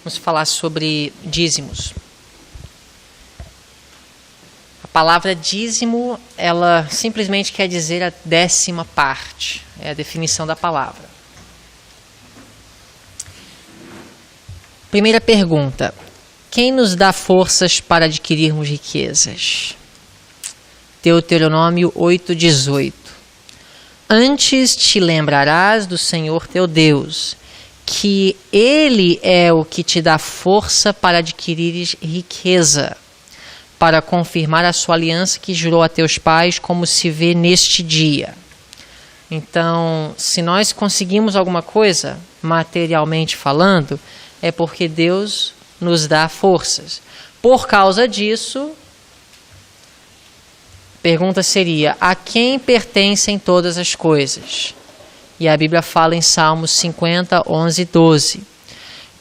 Vamos falar sobre dízimos. A palavra dízimo, ela simplesmente quer dizer a 10ª parte. É a definição da palavra. Primeira pergunta. Quem nos dá forças para adquirirmos riquezas? Deuteronômio 8:18. Antes te lembrarás do Senhor teu Deus, que Ele é o que te dá força para adquirires riqueza, para confirmar a sua aliança que jurou a teus pais, como se vê neste dia. Então, se nós conseguimos alguma coisa, materialmente falando, é porque Deus nos dá forças. Por causa disso, a pergunta seria: a quem pertencem todas as coisas? E a Bíblia fala em Salmos 50, 11 e 12.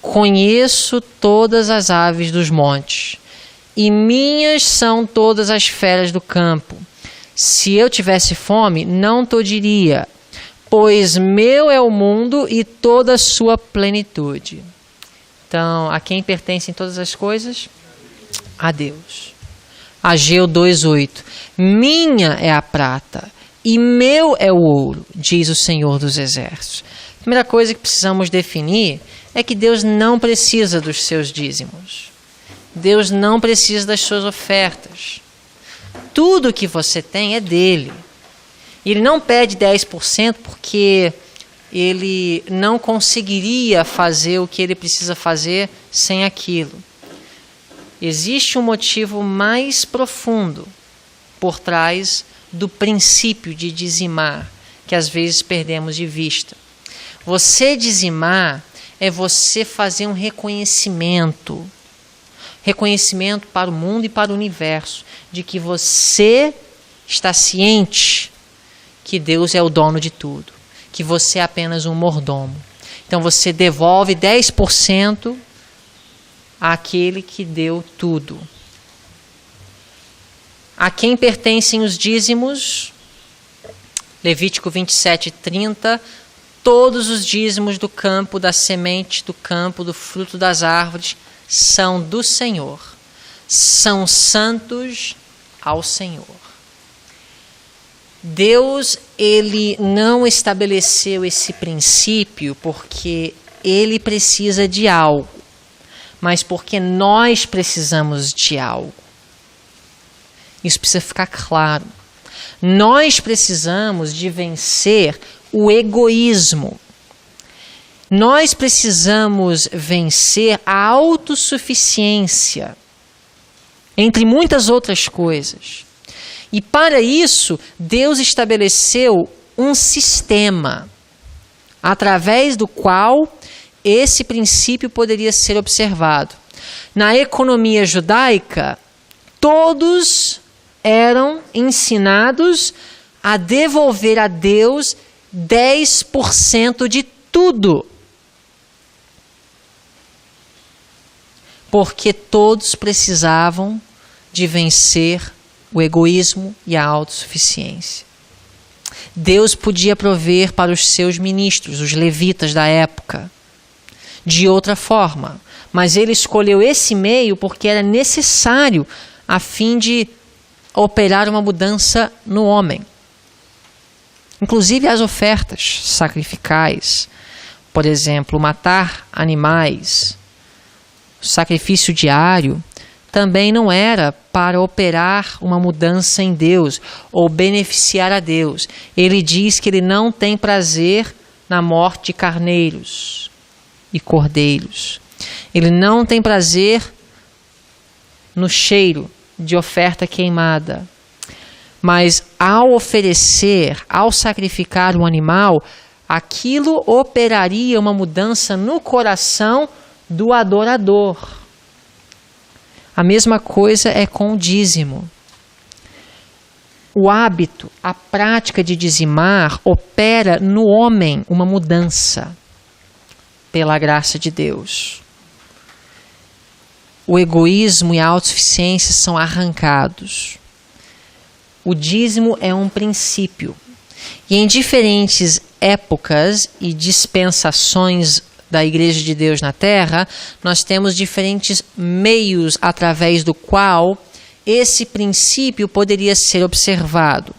Conheço todas as aves dos montes, e minhas são todas as feras do campo. Se eu tivesse fome, não te diria, pois meu é o mundo e toda a sua plenitude. Então, a quem pertencem todas as coisas? A Deus. Ageu 2:8. Minha é a prata e meu é o ouro, diz o Senhor dos Exércitos. A primeira coisa que precisamos definir é que Deus não precisa dos seus dízimos. Deus não precisa das suas ofertas. Tudo que você tem é dele. Ele não pede 10% porque ele não conseguiria fazer o que ele precisa fazer sem aquilo. Existe um motivo mais profundo por trás do princípio de dizimar, que às vezes perdemos de vista. Você dizimar é você fazer um reconhecimento para o mundo e para o universo, de que você está ciente que Deus é o dono de tudo, que você é apenas um mordomo. Então você devolve 10% àquele que deu tudo. A quem pertencem os dízimos? Levítico 27:30. Todos os dízimos do campo, da semente do campo, do fruto das árvores, são do Senhor. São santos ao Senhor. Deus, ele não estabeleceu esse princípio porque ele precisa de algo, mas porque nós precisamos de algo. Isso precisa ficar claro. Nós precisamos de vencer o egoísmo. Nós precisamos vencer a autossuficiência, entre muitas outras coisas. E para isso, Deus estabeleceu um sistema através do qual esse princípio poderia ser observado. Na economia judaica, todos eram ensinados a devolver a Deus 10% de tudo. Porque todos precisavam de vencer o egoísmo e a autossuficiência. Deus podia prover para os seus ministros, os levitas da época, de outra forma, mas ele escolheu esse meio porque era necessário a fim de operar uma mudança no homem. Inclusive as ofertas sacrificais, por exemplo, matar animais, o sacrifício diário, também não era para operar uma mudança em Deus ou beneficiar a Deus. Ele diz que ele não tem prazer na morte de carneiros e cordeiros. Ele não tem prazer no cheiro de oferta queimada. Mas ao oferecer, ao sacrificar um animal, aquilo operaria uma mudança no coração do adorador. A mesma coisa é com o dízimo. O hábito, a prática de dizimar opera no homem uma mudança pela graça de Deus. O egoísmo e a autossuficiência são arrancados. O dízimo é um princípio. E em diferentes épocas e dispensações da Igreja de Deus na Terra, nós temos diferentes meios através do qual esse princípio poderia ser observado.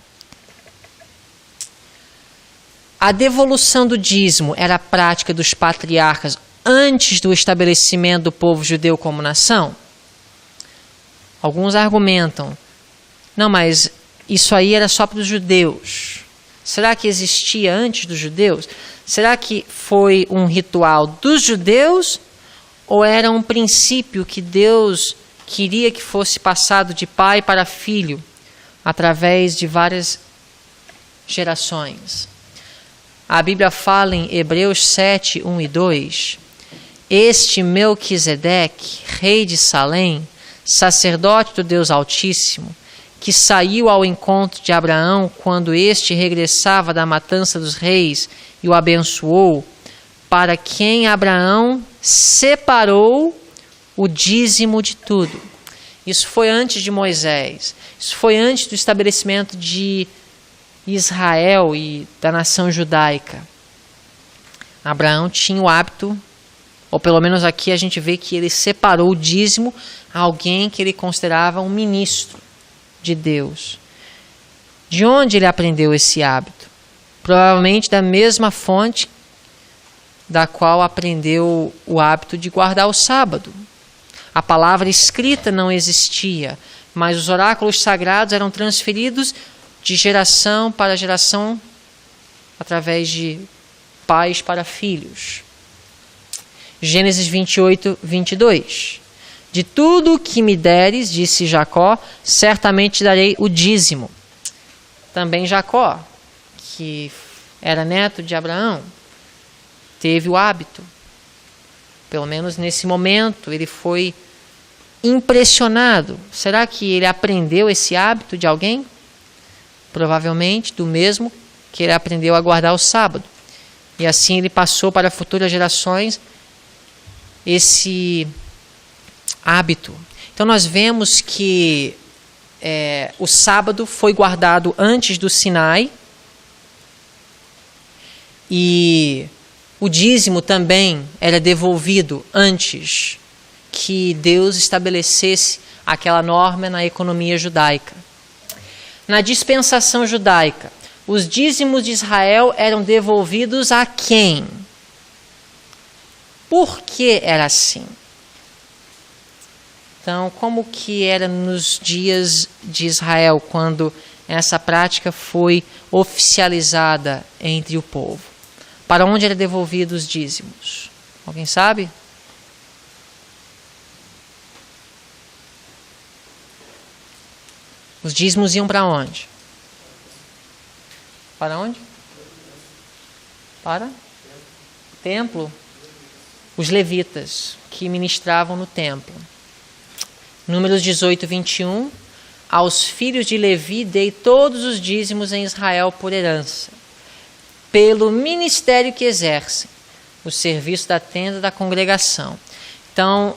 A devolução do dízimo era a prática dos patriarcas antes do estabelecimento do povo judeu como nação? Alguns argumentam, não, mas isso aí era só para os judeus. Será que existia antes dos judeus? Será que foi um ritual dos judeus ou era um princípio que Deus queria que fosse passado de pai para filho através de várias gerações? A Bíblia fala em Hebreus 7, 1 e 2, este Melquisedeque, rei de Salém, sacerdote do Deus Altíssimo, que saiu ao encontro de Abraão quando este regressava da matança dos reis e o abençoou, para quem Abraão separou o dízimo de tudo. Isso foi antes de Moisés, isso foi antes do estabelecimento de Israel e da nação judaica. Abraão tinha o hábito, ou pelo menos aqui a gente vê que ele separou o dízimo a alguém que ele considerava um ministro de Deus. De onde ele aprendeu esse hábito? Provavelmente da mesma fonte da qual aprendeu o hábito de guardar o sábado. A palavra escrita não existia, mas os oráculos sagrados eram transferidos de geração para geração através de pais para filhos. Gênesis 28, 22. De tudo o que me deres, disse Jacó, certamente te darei o dízimo. Também Jacó, que era neto de Abraão, teve o hábito. Pelo menos nesse momento, ele foi impressionado. Será que ele aprendeu esse hábito de alguém? Provavelmente do mesmo que ele aprendeu a guardar o sábado. E assim ele passou para futuras gerações esse hábito. Então nós vemos que o sábado foi guardado antes do Sinai e o dízimo também era devolvido antes que Deus estabelecesse aquela norma na economia judaica. Na dispensação judaica, os dízimos de Israel eram devolvidos a quem? Por que era assim? Então, como que era nos dias de Israel, quando essa prática foi oficializada entre o povo? Para onde eram devolvidos os dízimos? Alguém sabe? Os dízimos iam para onde? Para onde? Para o templo. Os levitas que ministravam no templo. Números 18, 21. Aos filhos de Levi dei todos os dízimos em Israel por herança, pelo ministério que exercem, o serviço da tenda da congregação. Então,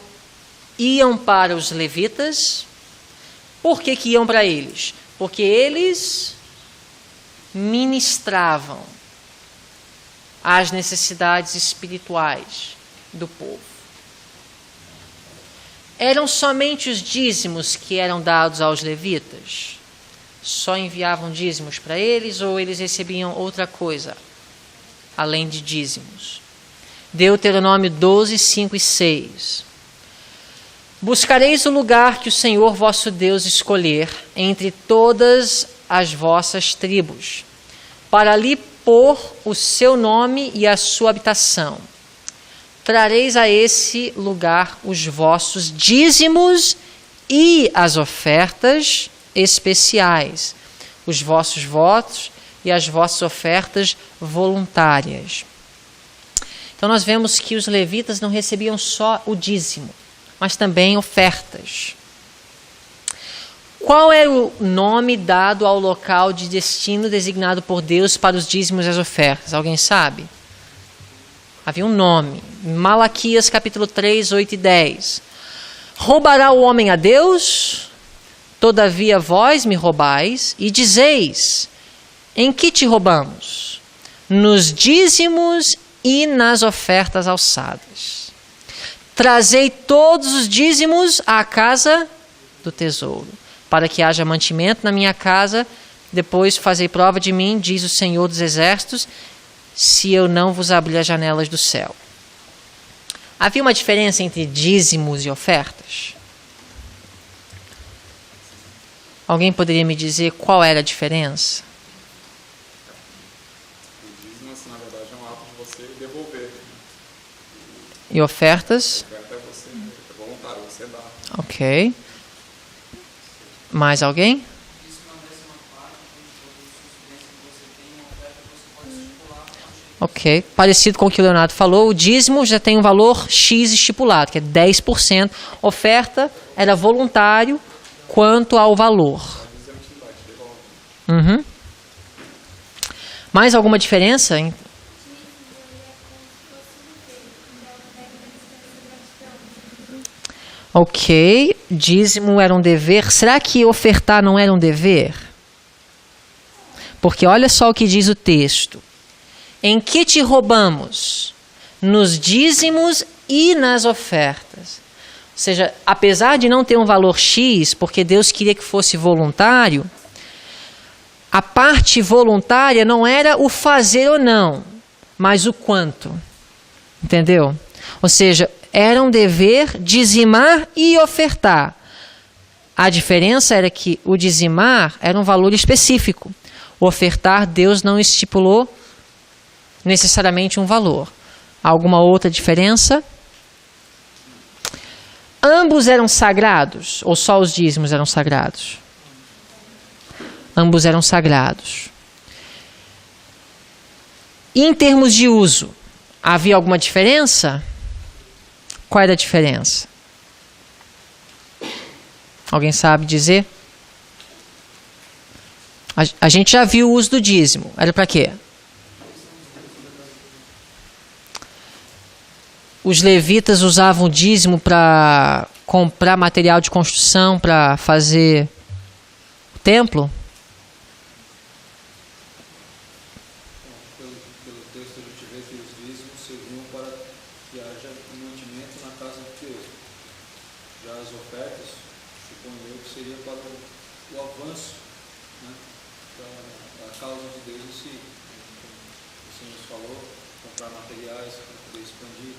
iam para os levitas. Por que iam para eles? Porque eles ministravam as necessidades espirituais do povo. Eram somente os dízimos que eram dados aos levitas? Só enviavam dízimos para eles ou eles recebiam outra coisa além de dízimos? Deuteronômio 12, 5 e 6. Buscareis o lugar que o Senhor vosso Deus escolher entre todas as vossas tribos, para ali pôr o seu nome e a sua habitação. Trareis a esse lugar os vossos dízimos e as ofertas especiais, os vossos votos e as vossas ofertas voluntárias. Então nós vemos que os levitas não recebiam só o dízimo, mas também ofertas. Qual era o nome dado ao local de destino designado por Deus para os dízimos e as ofertas? Alguém sabe? Havia um nome. Malaquias capítulo 3, 8 e 10. Roubará o homem a Deus? Todavia vós me roubais e dizeis: em que te roubamos? Nos dízimos e nas ofertas alçadas. Trazei todos os dízimos à casa do tesouro, para que haja mantimento na minha casa. Depois fazei prova de mim, diz o Senhor dos Exércitos, se eu não vos abrir as janelas do céu. Havia uma diferença entre dízimos e ofertas? Alguém poderia me dizer qual era a diferença? O dízimo, na verdade, é um ato de você devolver. E ofertas? A oferta é você, é voluntário, você dá. Ok. Mais alguém? Ok. Parecido com o que o Leonardo falou, o dízimo já tem um valor X estipulado, que é 10%. Oferta era voluntário quanto ao valor. Uhum. Mais alguma diferença? Ok. Dízimo era um dever. Será que ofertar não era um dever? Porque olha só o que diz o texto. Em que te roubamos? Nos dízimos e nas ofertas. Ou seja, apesar de não ter um valor X, porque Deus queria que fosse voluntário, a parte voluntária não era o fazer ou não, mas o quanto. Entendeu? Ou seja, era um dever dizimar e ofertar. A diferença era que o dizimar era um valor específico. O ofertar, Deus não estipulou necessariamente um valor. Alguma outra diferença? Ambos eram sagrados? Ou só os dízimos eram sagrados? Ambos eram sagrados. E em termos de uso, havia alguma diferença? Qual era a diferença? Alguém sabe dizer? A gente já viu o uso do dízimo. Era para quê? Os levitas usavam o dízimo para comprar material de construção para fazer o templo? Pelo texto a gente vê que os dízimos serviam para que haja mantimento na casa de Deus. Já as ofertas, suponho eu, que seria para o avanço, né, da causa de Deus em si. Como o Senhor nos falou, comprar materiais para poder expandir,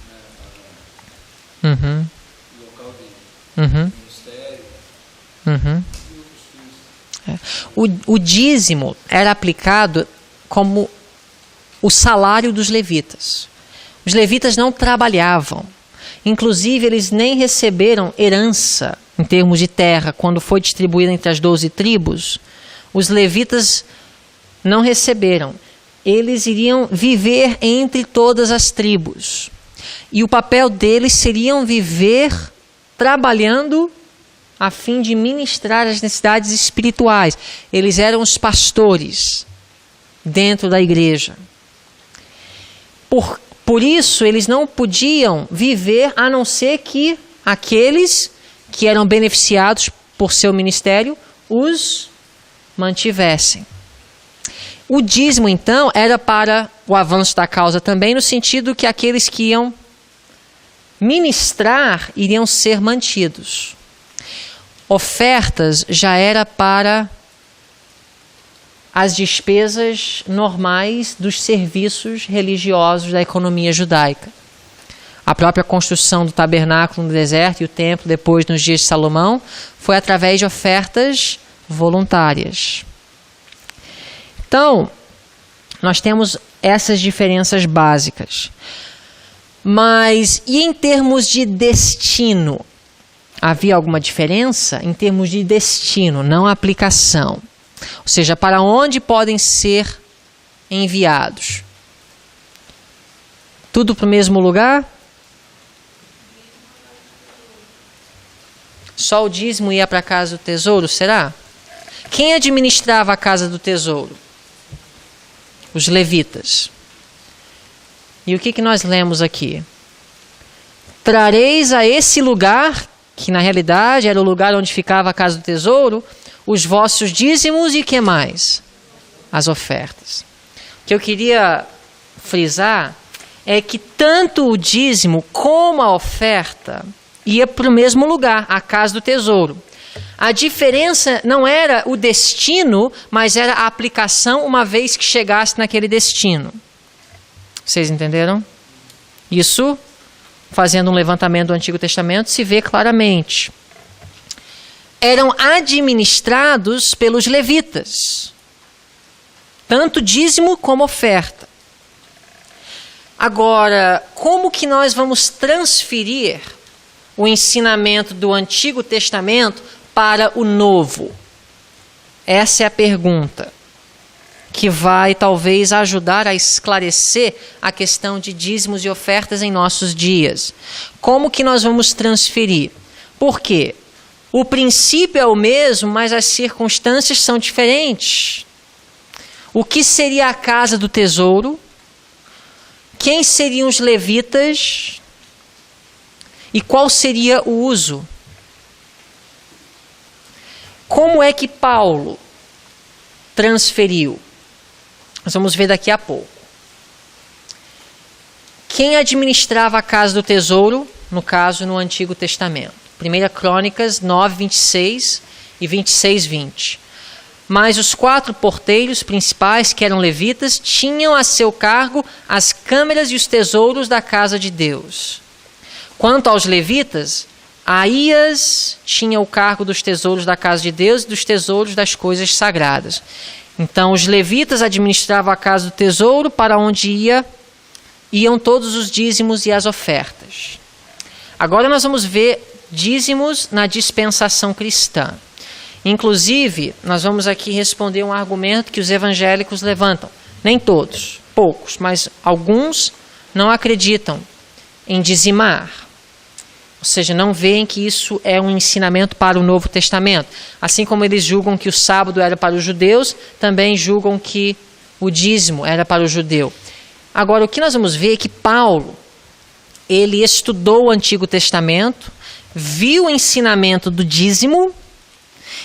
né, o local de ministério e outros fins. O dízimo era aplicado como o salário dos levitas. Os levitas não trabalhavam. Inclusive, eles nem receberam herança em termos de terra. Quando foi distribuída entre as 12 tribos, os levitas não receberam. Eles iriam viver entre todas as tribos. E o papel deles seria viver trabalhando a fim de ministrar as necessidades espirituais. Eles eram os pastores dentro da igreja. Por isso, eles não podiam viver a não ser que aqueles que eram beneficiados por seu ministério os mantivessem. O dízimo, então, era para o avanço da causa também, no sentido que aqueles que iam ministrar iriam ser mantidos. Ofertas já era para as despesas normais dos serviços religiosos da economia judaica. A própria construção do tabernáculo no deserto e o templo depois nos dias de Salomão foi através de ofertas voluntárias. Então, nós temos essas diferenças básicas. Mas e em termos de destino? Havia alguma diferença? Em termos de destino, não aplicação. Ou seja, para onde podem ser enviados? Tudo para o mesmo lugar? Só o dízimo ia para a casa do tesouro, será? Quem administrava a casa do tesouro? Os levitas. E o que nós lemos aqui? Trareis a esse lugar, que na realidade era o lugar onde ficava a casa do tesouro, os vossos dízimos e que mais? As ofertas. O que eu queria frisar é que tanto o dízimo como a oferta ia para o mesmo lugar, a casa do tesouro. A diferença não era o destino, mas era a aplicação uma vez que chegasse naquele destino. Vocês entenderam? Isso, fazendo um levantamento do Antigo Testamento, se vê claramente. Eram administrados pelos levitas, tanto dízimo como oferta. Agora, como que nós vamos transferir o ensinamento do Antigo Testamento para o Novo? Essa é a pergunta que vai talvez ajudar a esclarecer a questão de dízimos e ofertas em nossos dias. Como que nós vamos transferir? Por quê? O princípio é o mesmo, mas as circunstâncias são diferentes. O que seria a casa do tesouro? Quem seriam os levitas? E qual seria o uso? Como é que Paulo transferiu? Nós vamos ver daqui a pouco. Quem administrava a casa do tesouro, no caso, no Antigo Testamento? 1 Crônicas 9, 26 e 26, 20. Mas os 4 porteiros principais, que eram levitas, tinham a seu cargo as câmeras e os tesouros da casa de Deus. Quanto aos levitas, Aías tinha o cargo dos tesouros da casa de Deus e dos tesouros das coisas sagradas. Então, os levitas administravam a casa do tesouro, para onde iam todos os dízimos e as ofertas. Agora nós vamos ver dízimos na dispensação cristã. Inclusive, nós vamos aqui responder um argumento que os evangélicos levantam. Nem todos, poucos, mas alguns não acreditam em dizimar. Ou seja, não veem que isso é um ensinamento para o Novo Testamento. Assim como eles julgam que o sábado era para os judeus, também julgam que o dízimo era para o judeu. Agora, o que nós vamos ver é que Paulo, ele estudou o Antigo Testamento, viu o ensinamento do dízimo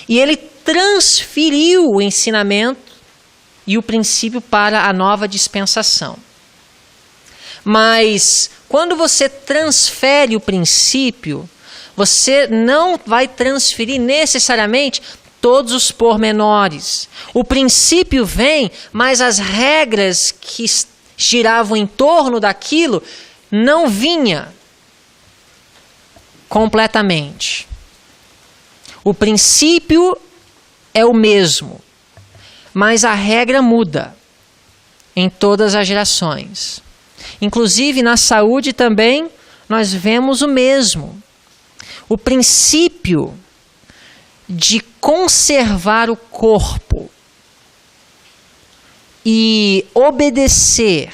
e ele transferiu o ensinamento e o princípio para a nova dispensação. Mas quando você transfere o princípio, você não vai transferir necessariamente todos os pormenores. O princípio vem, mas as regras que giravam em torno daquilo não vinha completamente. O princípio é o mesmo, mas a regra muda em todas as gerações. Inclusive na saúde também nós vemos o mesmo. O princípio de conservar o corpo e obedecer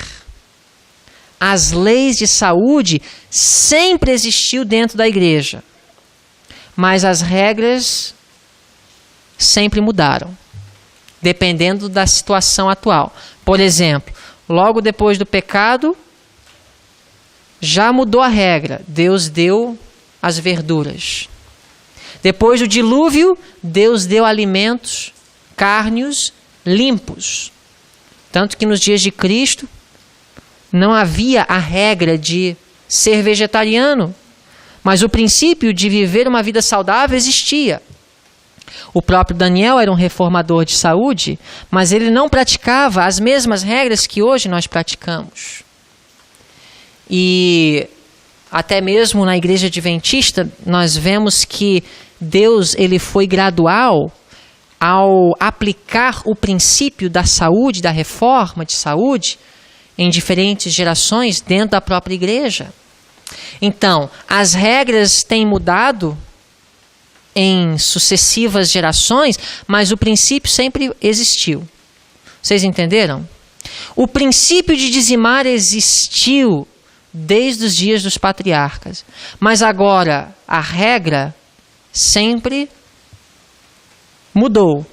às leis de saúde sempre existiu dentro da igreja. Mas as regras sempre mudaram, dependendo da situação atual. Por exemplo, logo depois do pecado, já mudou a regra. Deus deu as verduras. Depois do dilúvio, Deus deu alimentos cárneos limpos. Tanto que nos dias de Cristo, não havia a regra de ser vegetariano, mas o princípio de viver uma vida saudável existia. O próprio Daniel era um reformador de saúde, mas ele não praticava as mesmas regras que hoje nós praticamos. E até mesmo na igreja adventista, nós vemos que Deus ele foi gradual ao aplicar o princípio da saúde, da reforma de saúde, em diferentes gerações dentro da própria igreja. Então, as regras têm mudado em sucessivas gerações, mas o princípio sempre existiu. Vocês entenderam? O princípio de dizimar existiu desde os dias dos patriarcas, mas agora a regra sempre mudou.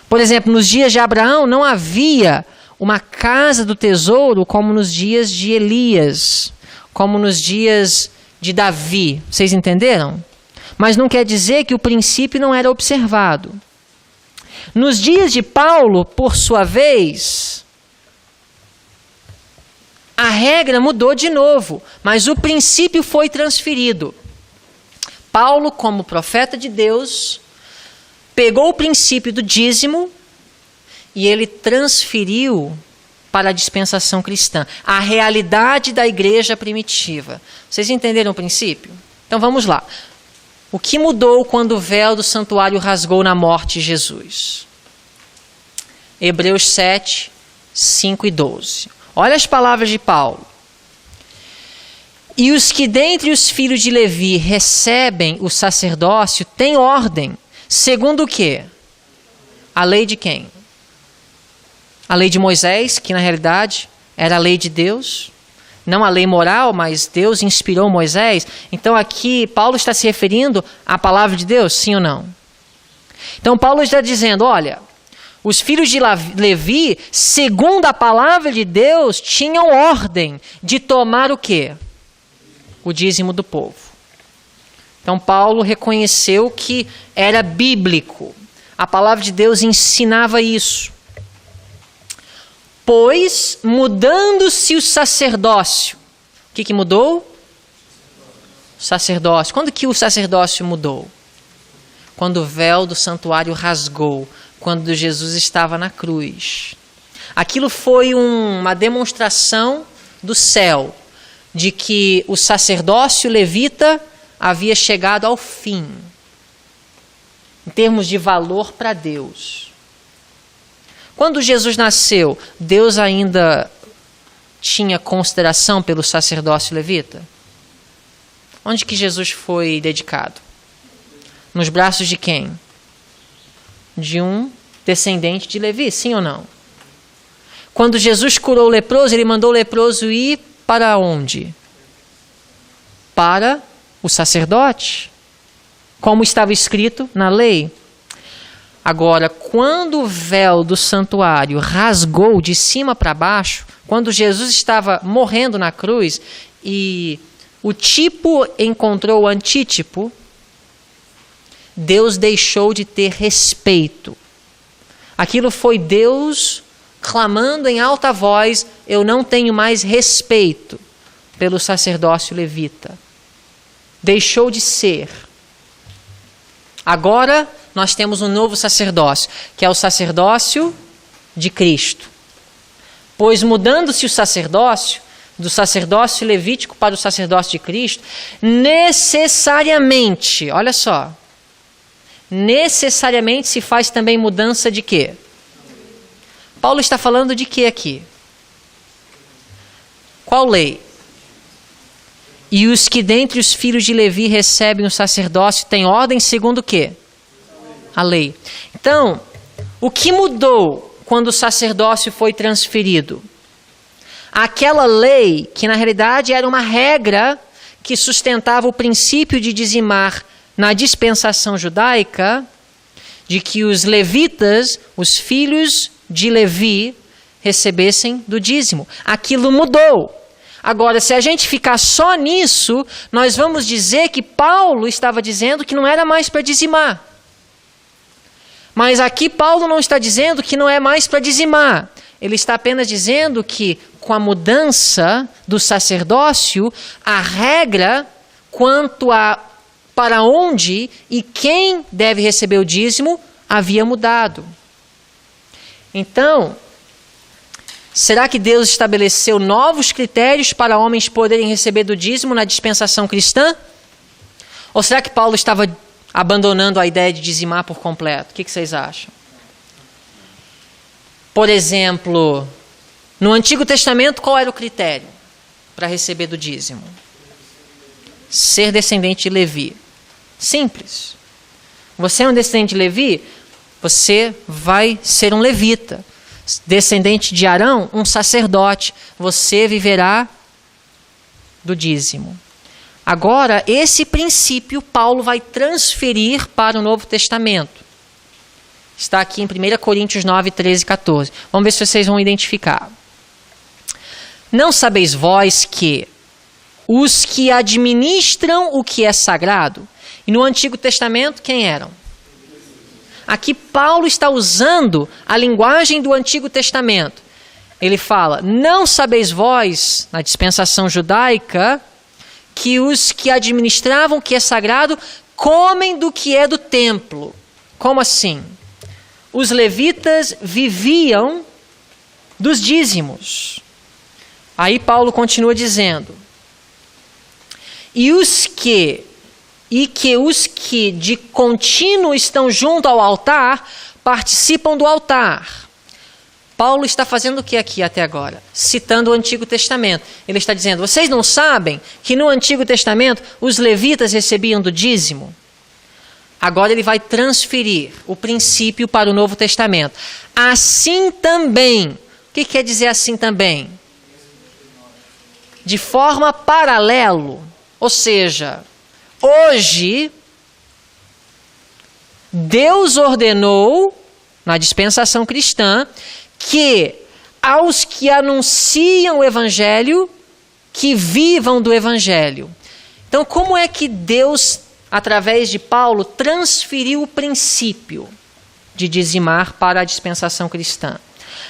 Por exemplo, nos dias de Abraão não havia uma casa do tesouro como nos dias de Elias, como nos dias de Davi. Vocês entenderam? Mas não quer dizer que o princípio não era observado. Nos dias de Paulo, por sua vez, a regra mudou de novo, mas o princípio foi transferido. Paulo, como profeta de Deus, pegou o princípio do dízimo e ele transferiu para a dispensação cristã, a realidade da igreja primitiva. Vocês entenderam o princípio? Então vamos lá. O que mudou quando o véu do santuário rasgou na morte de Jesus? Hebreus 7, 5 e 12. Olha as palavras de Paulo. E os que dentre os filhos de Levi recebem o sacerdócio têm ordem, segundo o quê? A lei de quem? A lei de Moisés, que na realidade era a lei de Deus. Não a lei moral, mas Deus inspirou Moisés. Então aqui Paulo está se referindo à palavra de Deus, sim ou não? Então Paulo está dizendo, olha, os filhos de Levi, segundo a palavra de Deus, tinham ordem de tomar o quê? O dízimo do povo. Então Paulo reconheceu que era bíblico. A palavra de Deus ensinava isso. Pois, mudando-se o sacerdócio. O que mudou? O sacerdócio. Quando que o sacerdócio mudou? Quando o véu do santuário rasgou. Quando Jesus estava na cruz. Aquilo foi uma demonstração do céu de que o sacerdócio levita havia chegado ao fim, em termos de valor para Deus. Quando Jesus nasceu, Deus ainda tinha consideração pelo sacerdócio levita? Onde que Jesus foi dedicado? Nos braços de quem? De um descendente de Levi, sim ou não? Quando Jesus curou o leproso, ele mandou o leproso ir para onde? Para o sacerdote, como estava escrito na lei. Agora, quando o véu do santuário rasgou de cima para baixo, quando Jesus estava morrendo na cruz e o tipo encontrou o antítipo, Deus deixou de ter respeito. Aquilo foi Deus clamando em alta voz, eu não tenho mais respeito pelo sacerdócio levita. Deixou de ser. Agora nós temos um novo sacerdócio, que é o sacerdócio de Cristo. Pois mudando-se o sacerdócio, do sacerdócio levítico para o sacerdócio de Cristo, necessariamente, olha só, necessariamente se faz também mudança de quê? Paulo está falando de quê aqui? Qual lei? E os que dentre os filhos de Levi recebem o sacerdócio têm ordem segundo o quê? A lei. Então, o que mudou quando o sacerdócio foi transferido? Aquela lei, que na realidade era uma regra que sustentava o princípio de dizimar na dispensação judaica, de que os levitas, os filhos de Levi, recebessem do dízimo. Aquilo mudou. Agora, se a gente ficar só nisso, nós vamos dizer que Paulo estava dizendo que não era mais para dizimar. Mas aqui Paulo não está dizendo que não é mais para dizimar. Ele está apenas dizendo que com a mudança do sacerdócio, a regra quanto a para onde e quem deve receber o dízimo havia mudado. Então, será que Deus estabeleceu novos critérios para homens poderem receber do dízimo na dispensação cristã? Ou será que Paulo estava abandonando a ideia de dizimar por completo? O que vocês acham? Por exemplo, no Antigo Testamento, qual era o critério para receber do dízimo? Ser descendente de Levi. Simples. Você é um descendente de Levi, você vai ser um levita. Descendente de Arão, um sacerdote. Você viverá do dízimo. Agora, esse princípio Paulo vai transferir para o Novo Testamento. Está aqui em 1 Coríntios 9, 13 e 14. Vamos ver se vocês vão identificar. Não sabeis vós que os que administram o que é sagrado, e no Antigo Testamento, quem eram? Aqui Paulo está usando a linguagem do Antigo Testamento. ele fala: não sabeis vós, na dispensação judaica, que os que administravam o que é sagrado comem do que é do templo. Como assim? Os levitas viviam dos dízimos. Aí Paulo continua dizendo: e que os que de contínuo estão junto ao altar participam do altar. Paulo está fazendo o que aqui até agora? Citando o Antigo Testamento. Ele está dizendo: vocês não sabem que no Antigo Testamento os levitas recebiam do dízimo? Agora ele vai transferir o princípio para o Novo Testamento. Assim também. O que quer dizer assim também? De forma paralelo. Ou seja, hoje, Deus ordenou, na dispensação cristã, que aos que anunciam o Evangelho, que vivam do Evangelho. Então, como é que Deus, através de Paulo, transferiu o princípio de dizimar para a dispensação cristã?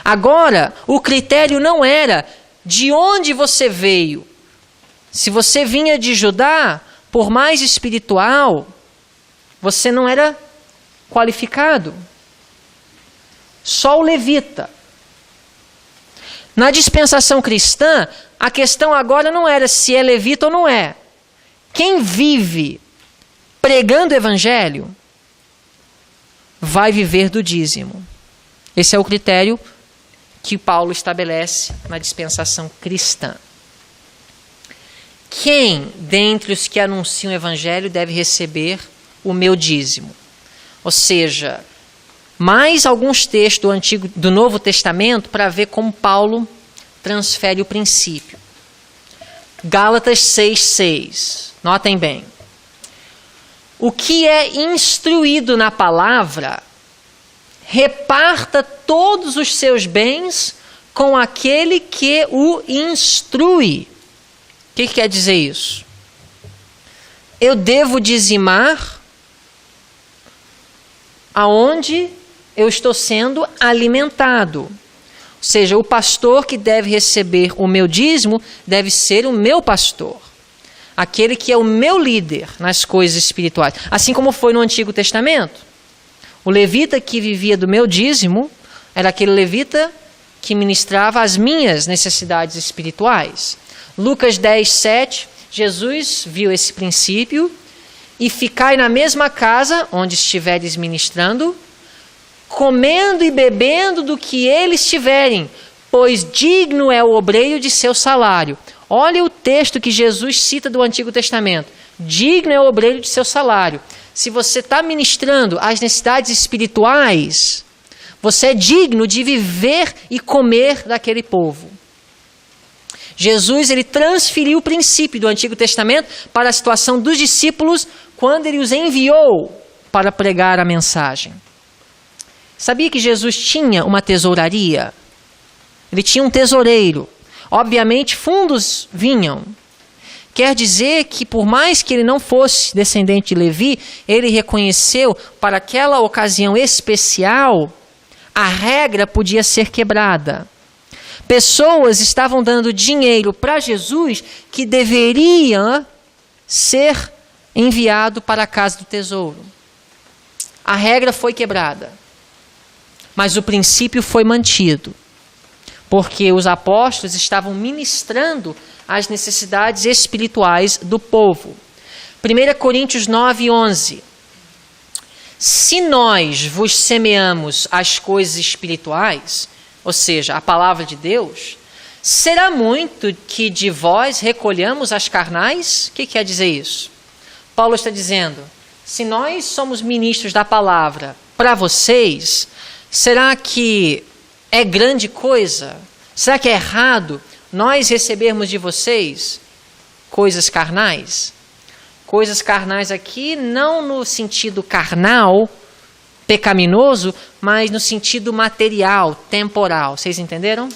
Agora, o critério não era de onde você veio. Se você vinha de Judá, por mais espiritual, você não era qualificado. Só o levita. Na dispensação cristã, a questão agora não era se é levita ou não é. Quem vive pregando o evangelho vai viver do dízimo. Esse é o critério que Paulo estabelece na dispensação cristã. Quem dentre os que anunciam o evangelho deve receber o meu dízimo? Ou seja, mais alguns textos do Novo Testamento para ver como Paulo transfere o princípio. Gálatas 6,6. Notem bem. O que é instruído na palavra, reparta todos os seus bens com aquele que o instrui. O que quer dizer isso? Eu devo dizimar aonde eu estou sendo alimentado. Ou seja, o pastor que deve receber o meu dízimo deve ser o meu pastor. Aquele que é o meu líder nas coisas espirituais. Assim como foi no Antigo Testamento. O levita que vivia do meu dízimo era aquele levita que ministrava as minhas necessidades espirituais. Lucas 10:7, Jesus viu esse princípio: e ficai na mesma casa onde estiveres ministrando, comendo e bebendo do que eles tiverem, pois digno é o obreiro de seu salário. Olha o texto que Jesus cita do Antigo Testamento. Digno é o obreiro de seu salário. Se você está ministrando as necessidades espirituais, você é digno de viver e comer daquele povo. Jesus, ele transferiu o princípio do Antigo Testamento para a situação dos discípulos quando ele os enviou para pregar a mensagem. Sabia que Jesus tinha uma tesouraria? Ele tinha um tesoureiro. Obviamente, fundos vinham. Quer dizer que, por mais que ele não fosse descendente de Levi, ele reconheceu, para aquela ocasião especial, a regra podia ser quebrada. Pessoas estavam dando dinheiro para Jesus que deveria ser enviado para a casa do tesouro. A regra foi quebrada, mas o princípio foi mantido, porque os apóstolos estavam ministrando as necessidades espirituais do povo. 1 Coríntios 9:11. Se nós vos semeamos as coisas espirituais, ou seja, a palavra de Deus, será muito que de vós recolhamos as carnais? O que quer dizer isso? Paulo está dizendo, se nós somos ministros da palavra para vocês, será que é grande coisa? Será que é errado nós recebermos de vocês coisas carnais? Coisas carnais aqui não no sentido carnal, pecaminoso, mas no sentido material, temporal. Vocês entenderam?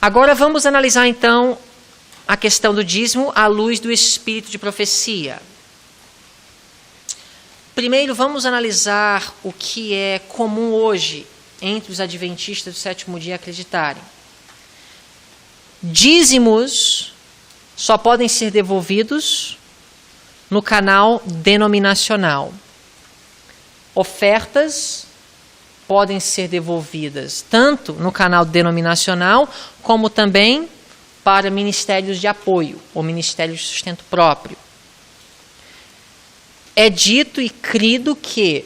Agora vamos analisar então a questão do dízimo à luz do espírito de profecia. Primeiro vamos analisar o que é comum hoje entre os adventistas do sétimo dia acreditarem. Dízimos só podem ser devolvidos no canal denominacional. Ofertas podem ser devolvidas tanto no canal denominacional como também para ministérios de apoio ou ministérios de sustento próprio. É dito e crido que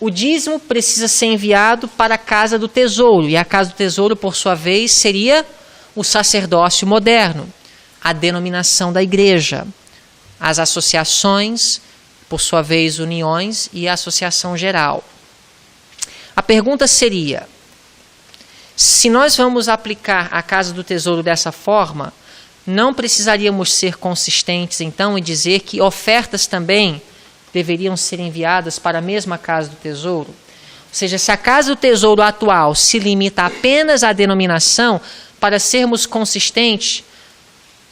o dízimo precisa ser enviado para a casa do tesouro, e a casa do tesouro, por sua vez, seria o sacerdócio moderno, a denominação da igreja, as associações, por sua vez, uniões e a associação geral. A pergunta seria, se nós vamos aplicar a casa do tesouro dessa forma, não precisaríamos ser consistentes, então, e dizer que ofertas também deveriam ser enviadas para a mesma casa do tesouro? Ou seja, se a casa do tesouro atual se limita apenas à denominação, para sermos consistentes,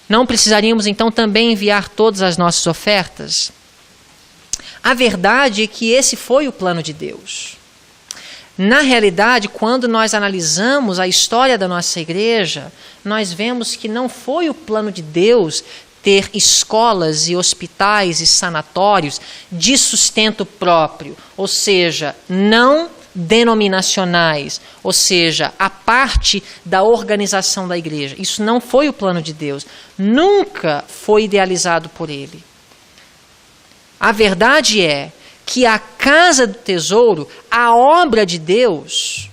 não precisaríamos, então, também enviar todas as nossas ofertas? A verdade é que esse foi o plano de Deus. Na realidade, quando nós analisamos a história da nossa igreja, nós vemos que não foi o plano de Deus ter escolas e hospitais e sanatórios de sustento próprio, ou seja, não denominacionais, ou seja, a parte da organização da igreja. Isso não foi o plano de Deus, nunca foi idealizado por Ele. A verdade é que a casa do tesouro, a obra de Deus,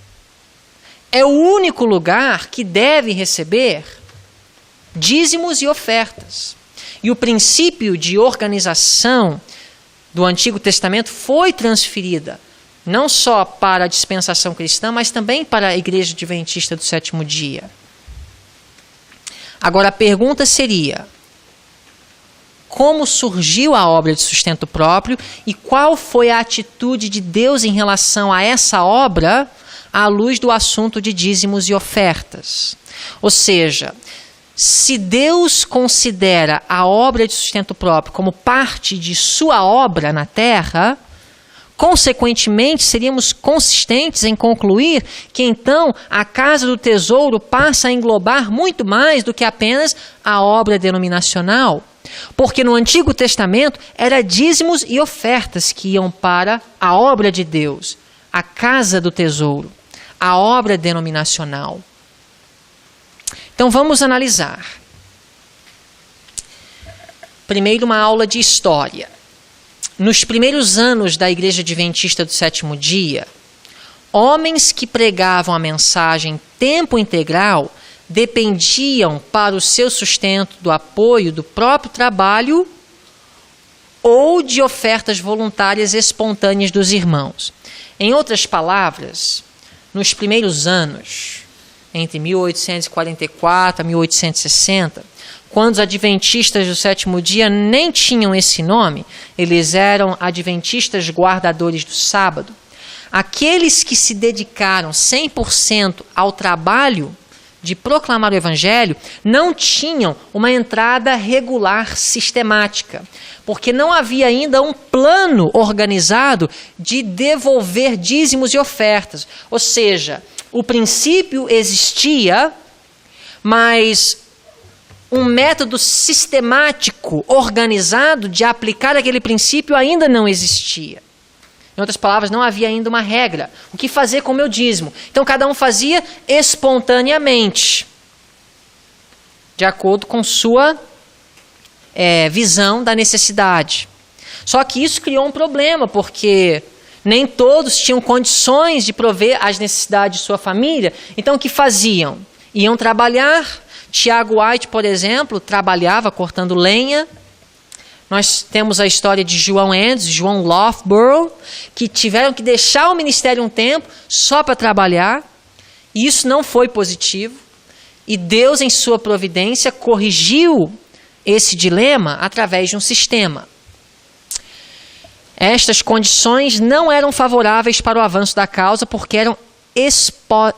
é o único lugar que deve receber dízimos e ofertas. E o princípio de organização do Antigo Testamento foi transferida não só para a dispensação cristã, mas também para a Igreja Adventista do sétimo dia. Agora a pergunta seria: como surgiu a obra de sustento próprio e qual foi a atitude de Deus em relação a essa obra à luz do assunto de dízimos e ofertas? Ou seja, se Deus considera a obra de sustento próprio como parte de sua obra na terra, consequentemente seríamos consistentes em concluir que então a casa do tesouro passa a englobar muito mais do que apenas a obra denominacional. Porque no Antigo Testamento era dízimos e ofertas que iam para a obra de Deus, a casa do tesouro, a obra denominacional. Então vamos analisar. Primeiro, uma aula de história. Nos primeiros anos da Igreja Adventista do sétimo dia, homens que pregavam a mensagem tempo integral dependiam para o seu sustento do apoio do próprio trabalho ou de ofertas voluntárias espontâneas dos irmãos. Em outras palavras, nos primeiros anos, entre 1844 a 1860, quando os adventistas do sétimo dia nem tinham esse nome, eles eram adventistas guardadores do sábado, aqueles que se dedicaram 100% ao trabalho de proclamar o Evangelho não tinham uma entrada regular sistemática, porque não havia ainda um plano organizado de devolver dízimos e ofertas. Ou seja, o princípio existia, mas um método sistemático, organizado de aplicar aquele princípio ainda não existia. Em outras palavras, não havia ainda uma regra. O que fazer com o meu dízimo? Então, cada um fazia espontaneamente, de acordo com sua visão da necessidade. Só que isso criou um problema, porque nem todos tinham condições de prover as necessidades de sua família. Então, o que faziam? Iam trabalhar. Tiago White, por exemplo, trabalhava cortando lenha. Nós temos a história de João Endes, João Loughborough, que tiveram que deixar o ministério um tempo só para trabalhar. E isso não foi positivo. E Deus, em sua providência, corrigiu esse dilema através de um sistema. Estas condições não eram favoráveis para o avanço da causa, porque eram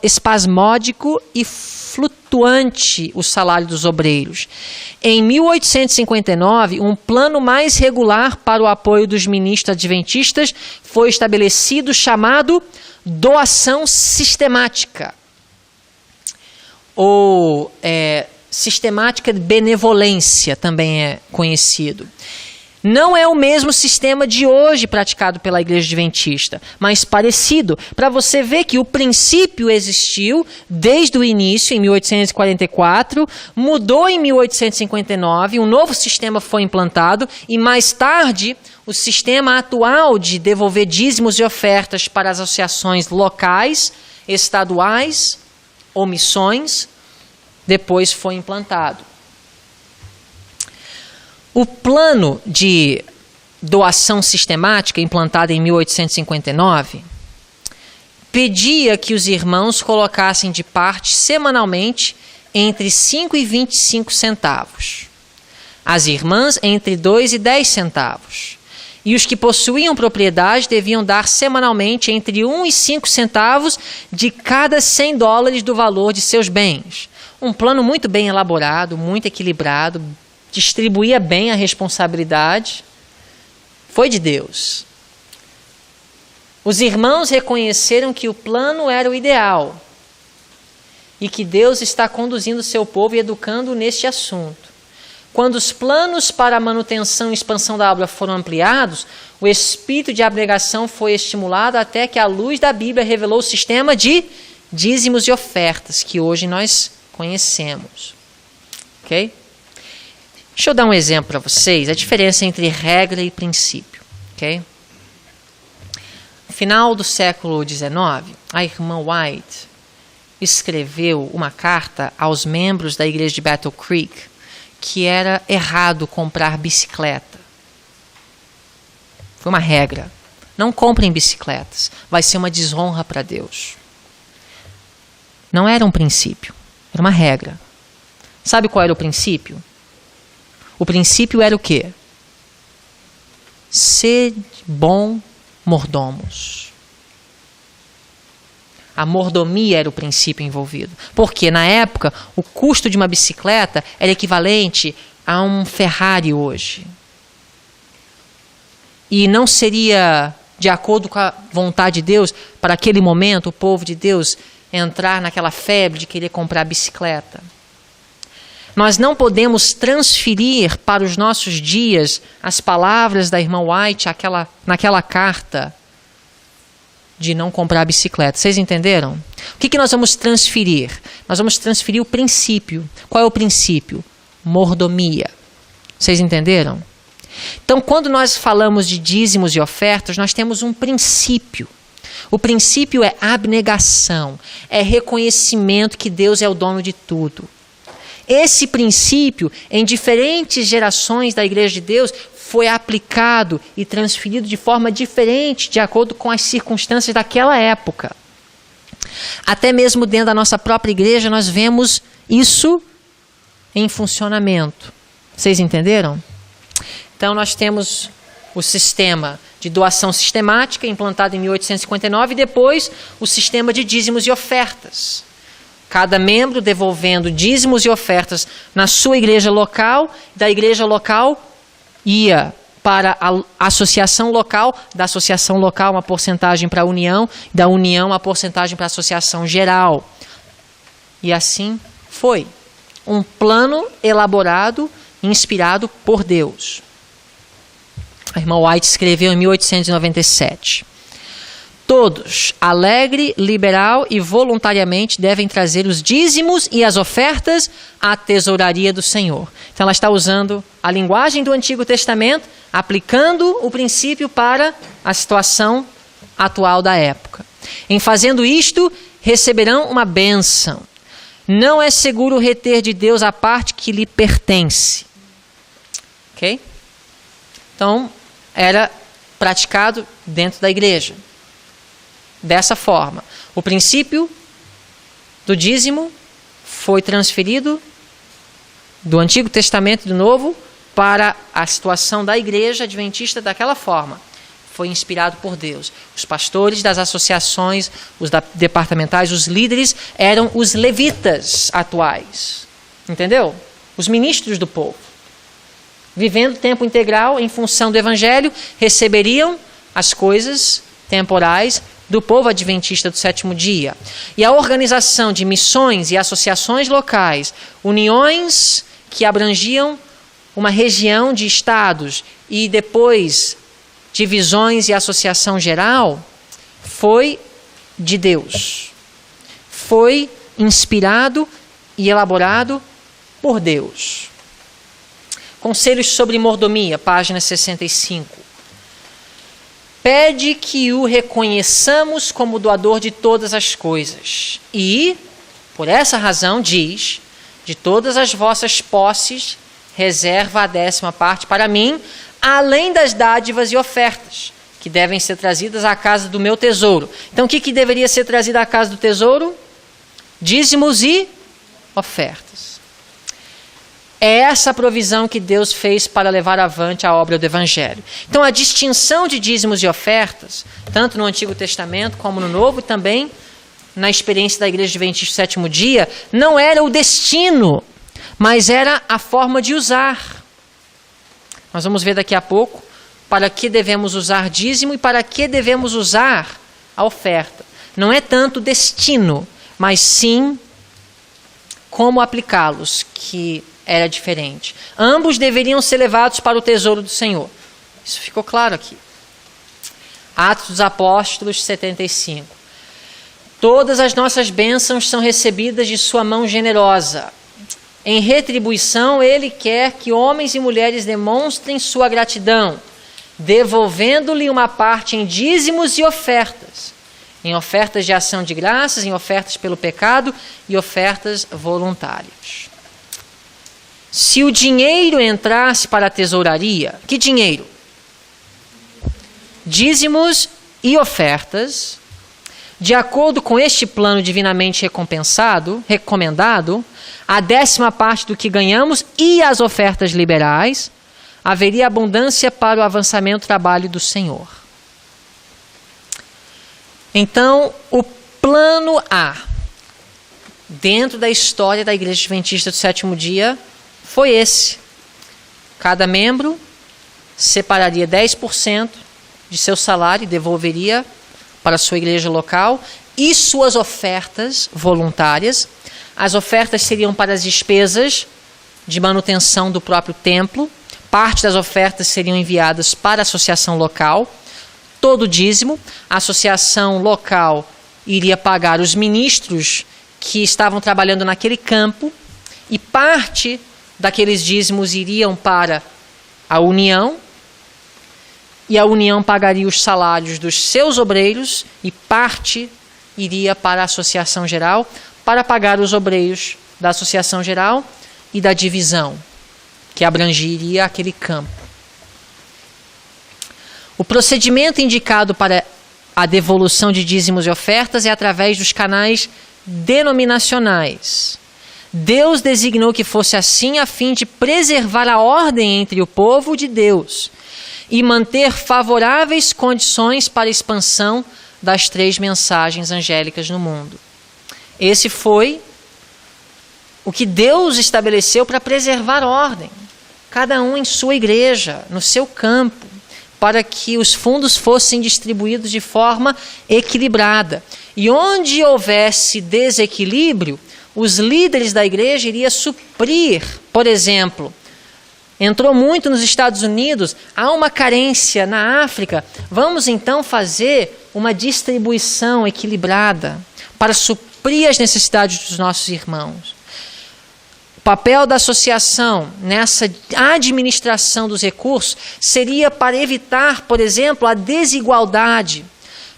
espasmódico e flutuante o salário dos obreiros. Em 1859, um plano mais regular para o apoio dos ministros adventistas foi estabelecido, chamado doação sistemática, ou sistemática de benevolência também é conhecido. Não é o mesmo sistema de hoje praticado pela Igreja Adventista, mas parecido, para você ver que o princípio existiu desde o início, em 1844, mudou em 1859, um novo sistema foi implantado e mais tarde o sistema atual de devolver dízimos e ofertas para as associações locais, estaduais ou missões, depois foi implantado. O plano de doação sistemática, implantado em 1859, pedia que os irmãos colocassem de parte semanalmente entre 5 e 25 centavos. As irmãs entre 2 e 10 centavos. E os que possuíam propriedade deviam dar semanalmente entre 1 e 5 centavos de cada $100 do valor de seus bens. Um plano muito bem elaborado, muito equilibrado, distribuía bem a responsabilidade, foi de Deus. Os irmãos reconheceram que o plano era o ideal e que Deus está conduzindo o seu povo e educando neste assunto. Quando os planos para a manutenção e expansão da obra foram ampliados, o espírito de abnegação foi estimulado até que a luz da Bíblia revelou o sistema de dízimos e ofertas que hoje nós conhecemos. Ok? Deixa eu dar um exemplo para vocês, a diferença entre regra e princípio. Okay? No final do século XIX, a irmã White escreveu uma carta aos membros da igreja de Battle Creek que era errado comprar bicicleta. Foi uma regra. Não comprem bicicletas, vai ser uma desonra para Deus. Não era um princípio, era uma regra. Sabe qual era o princípio? O princípio era o quê? Ser bom mordomos. A mordomia era o princípio envolvido. Porque na época o custo de uma bicicleta era equivalente a um Ferrari hoje. E não seria de acordo com a vontade de Deus, para aquele momento, o povo de Deus entrar naquela febre de querer comprar bicicleta. Nós não podemos transferir para os nossos dias as palavras da irmã White naquela carta de não comprar bicicleta. Vocês entenderam? O que nós vamos transferir? Nós vamos transferir o princípio. Qual é o princípio? Mordomia. Vocês entenderam? Então, quando nós falamos de dízimos e ofertas, nós temos um princípio. O princípio é abnegação, é reconhecimento que Deus é o dono de tudo. Esse princípio, em diferentes gerações da Igreja de Deus, foi aplicado e transferido de forma diferente, de acordo com as circunstâncias daquela época. Até mesmo dentro da nossa própria igreja, nós vemos isso em funcionamento. Vocês entenderam? Então, nós temos o sistema de doação sistemática, implantado em 1859, e depois o sistema de dízimos e ofertas. Cada membro devolvendo dízimos e ofertas na sua igreja local, da igreja local ia para a associação local, da associação local uma porcentagem para a união, da união uma porcentagem para a associação geral. E assim foi. Um plano elaborado, inspirado por Deus. A irmã White escreveu em 1897. Todos, alegre, liberal e voluntariamente, devem trazer os dízimos e as ofertas à tesouraria do Senhor. Então ela está usando a linguagem do Antigo Testamento, aplicando o princípio para a situação atual da época. Em fazendo isto, receberão uma bênção. Não é seguro reter de Deus a parte que lhe pertence. Ok? Então, era praticado dentro da igreja. Dessa forma, o princípio do dízimo foi transferido do Antigo Testamento e do Novo para a situação da igreja adventista daquela forma. Foi inspirado por Deus. Os pastores das associações, os departamentais, os líderes eram os levitas atuais. Entendeu? Os ministros do povo. Vivendo tempo integral em função do evangelho, receberiam as coisas temporais do povo adventista do sétimo dia. E a organização de missões e associações locais, uniões que abrangiam uma região de estados e depois divisões e associação geral, foi de Deus. Foi inspirado e elaborado por Deus. Conselhos sobre mordomia, página 65. Pede que o reconheçamos como doador de todas as coisas. E, por essa razão, diz, de todas as vossas posses, reserva a 10ª parte para mim, além das dádivas e ofertas, que devem ser trazidas à casa do meu tesouro. Então, o que deveria ser trazido à casa do tesouro? Dízimos e ofertas. É essa a provisão que Deus fez para levar avante a obra do Evangelho. Então, a distinção de dízimos e ofertas, tanto no Antigo Testamento como no Novo, e também na experiência da Igreja Adventista do Sétimo Dia, não era o destino, mas era a forma de usar. Nós vamos ver daqui a pouco para que devemos usar dízimo e para que devemos usar a oferta. Não é tanto o destino, mas sim como aplicá-los, que era diferente. Ambos deveriam ser levados para o tesouro do Senhor. Isso ficou claro aqui. Atos dos Apóstolos 75. Todas as nossas bênçãos são recebidas de sua mão generosa. Em retribuição, ele quer que homens e mulheres demonstrem sua gratidão, devolvendo-lhe uma parte em dízimos e ofertas, em ofertas de ação de graças, em ofertas pelo pecado e ofertas voluntárias. Se o dinheiro entrasse para a tesouraria, que dinheiro? Dízimos e ofertas, de acordo com este plano divinamente recomendado, a 10ª parte do que ganhamos e as ofertas liberais, haveria abundância para o avançamento do trabalho do Senhor. Então, o plano A, dentro da história da Igreja Adventista do Sétimo Dia, foi esse. Cada membro separaria 10% de seu salário e devolveria para a sua igreja local e suas ofertas voluntárias. As ofertas seriam para as despesas de manutenção do próprio templo. Parte das ofertas seriam enviadas para a associação local. Todo o dízimo, a associação local iria pagar os ministros que estavam trabalhando naquele campo e parte daqueles dízimos iriam para a União e a União pagaria os salários dos seus obreiros e parte iria para a Associação Geral para pagar os obreiros da Associação Geral e da divisão que abrangeria aquele campo. O procedimento indicado para a devolução de dízimos e ofertas é através dos canais denominacionais. Deus designou que fosse assim a fim de preservar a ordem entre o povo de Deus e manter favoráveis condições para a expansão das 3 mensagens angélicas no mundo. Esse foi o que Deus estabeleceu para preservar a ordem, cada um em sua igreja, no seu campo, para que os fundos fossem distribuídos de forma equilibrada. E onde houvesse desequilíbrio, os líderes da igreja iriam suprir. Por exemplo, entrou muito nos Estados Unidos, há uma carência na África, vamos então fazer uma distribuição equilibrada para suprir as necessidades dos nossos irmãos. O papel da associação nessa administração dos recursos seria para evitar, por exemplo, a desigualdade,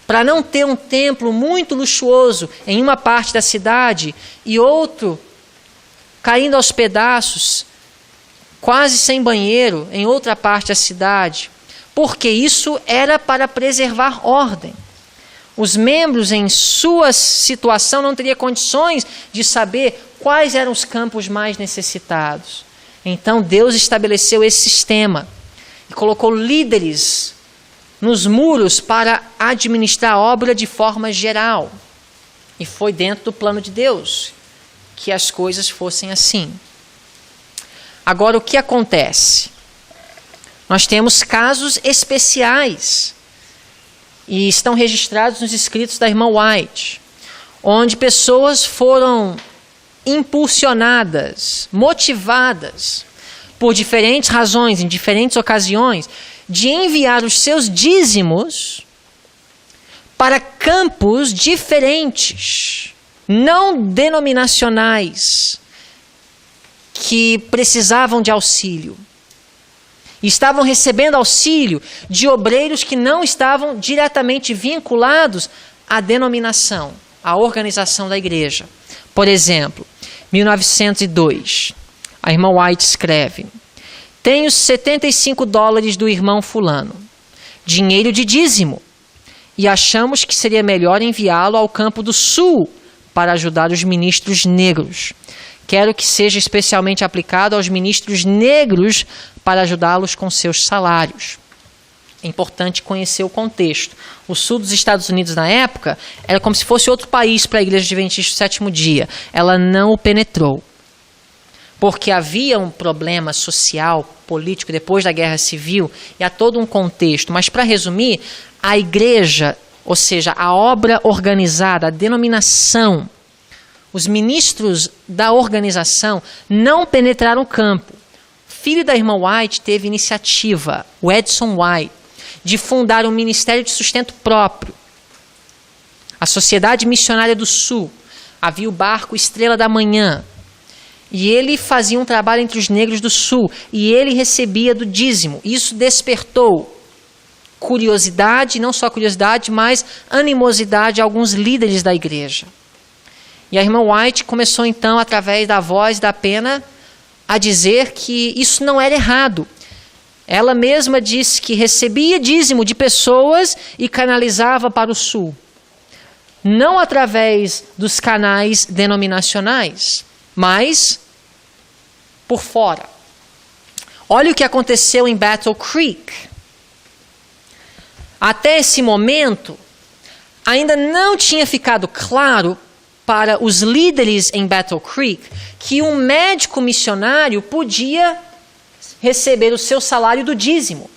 para não ter um templo muito luxuoso em uma parte da cidade e outro caindo aos pedaços, quase sem banheiro, em outra parte da cidade, porque isso era para preservar ordem. Os membros em sua situação não teriam condições de saber quais eram os campos mais necessitados. Então Deus estabeleceu esse sistema e colocou líderes nos muros para administrar a obra de forma geral. E foi dentro do plano de Deus que as coisas fossem assim. Agora, o que acontece? Nós temos casos especiais e estão registrados nos escritos da irmã White, onde pessoas foram impulsionadas, motivadas por diferentes razões, em diferentes ocasiões, de enviar os seus dízimos para campos diferentes, não denominacionais, que precisavam de auxílio. E estavam recebendo auxílio de obreiros que não estavam diretamente vinculados à denominação, à organização da igreja. Por exemplo, 1902, a irmã White escreve: tenho $75 do irmão fulano, dinheiro de dízimo, e achamos que seria melhor enviá-lo ao campo do sul para ajudar os ministros negros. Quero que seja especialmente aplicado aos ministros negros para ajudá-los com seus salários. É importante conhecer o contexto. O sul dos Estados Unidos, na época, era como se fosse outro país para a Igreja Adventista do Sétimo Dia. Ela não o penetrou, porque havia um problema social, político, depois da Guerra Civil, e há todo um contexto. Mas, para resumir, a igreja, ou seja, a obra organizada, a denominação, os ministros da organização não penetraram o campo. O filho da irmã White teve iniciativa, o Edson White, de fundar um ministério de sustento próprio. A Sociedade Missionária do Sul. Havia o barco Estrela da Manhã. E ele fazia um trabalho entre os negros do Sul. E ele recebia do dízimo. Isso despertou curiosidade, não só curiosidade, mas animosidade a alguns líderes da igreja. E a irmã White começou então, através da voz da pena, a dizer que isso não era errado. Ela mesma disse que recebia dízimo de pessoas e canalizava para o sul. Não através dos canais denominacionais, mas por fora. Olha o que aconteceu em Battle Creek. Até esse momento, ainda não tinha ficado claro para os líderes em Battle Creek que um médico missionário podia receber o seu salário do dízimo.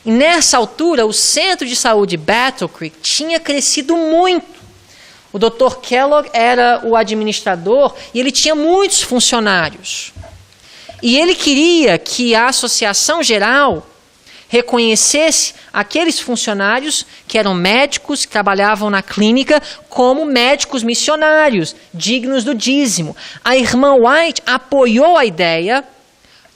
E nessa altura, o centro de saúde Battle Creek tinha crescido muito. O Dr. Kellogg era o administrador e ele tinha muitos funcionários. E ele queria que a Associação Geral reconhecesse aqueles funcionários que eram médicos, que trabalhavam na clínica, como médicos missionários, dignos do dízimo. A irmã White apoiou a ideia,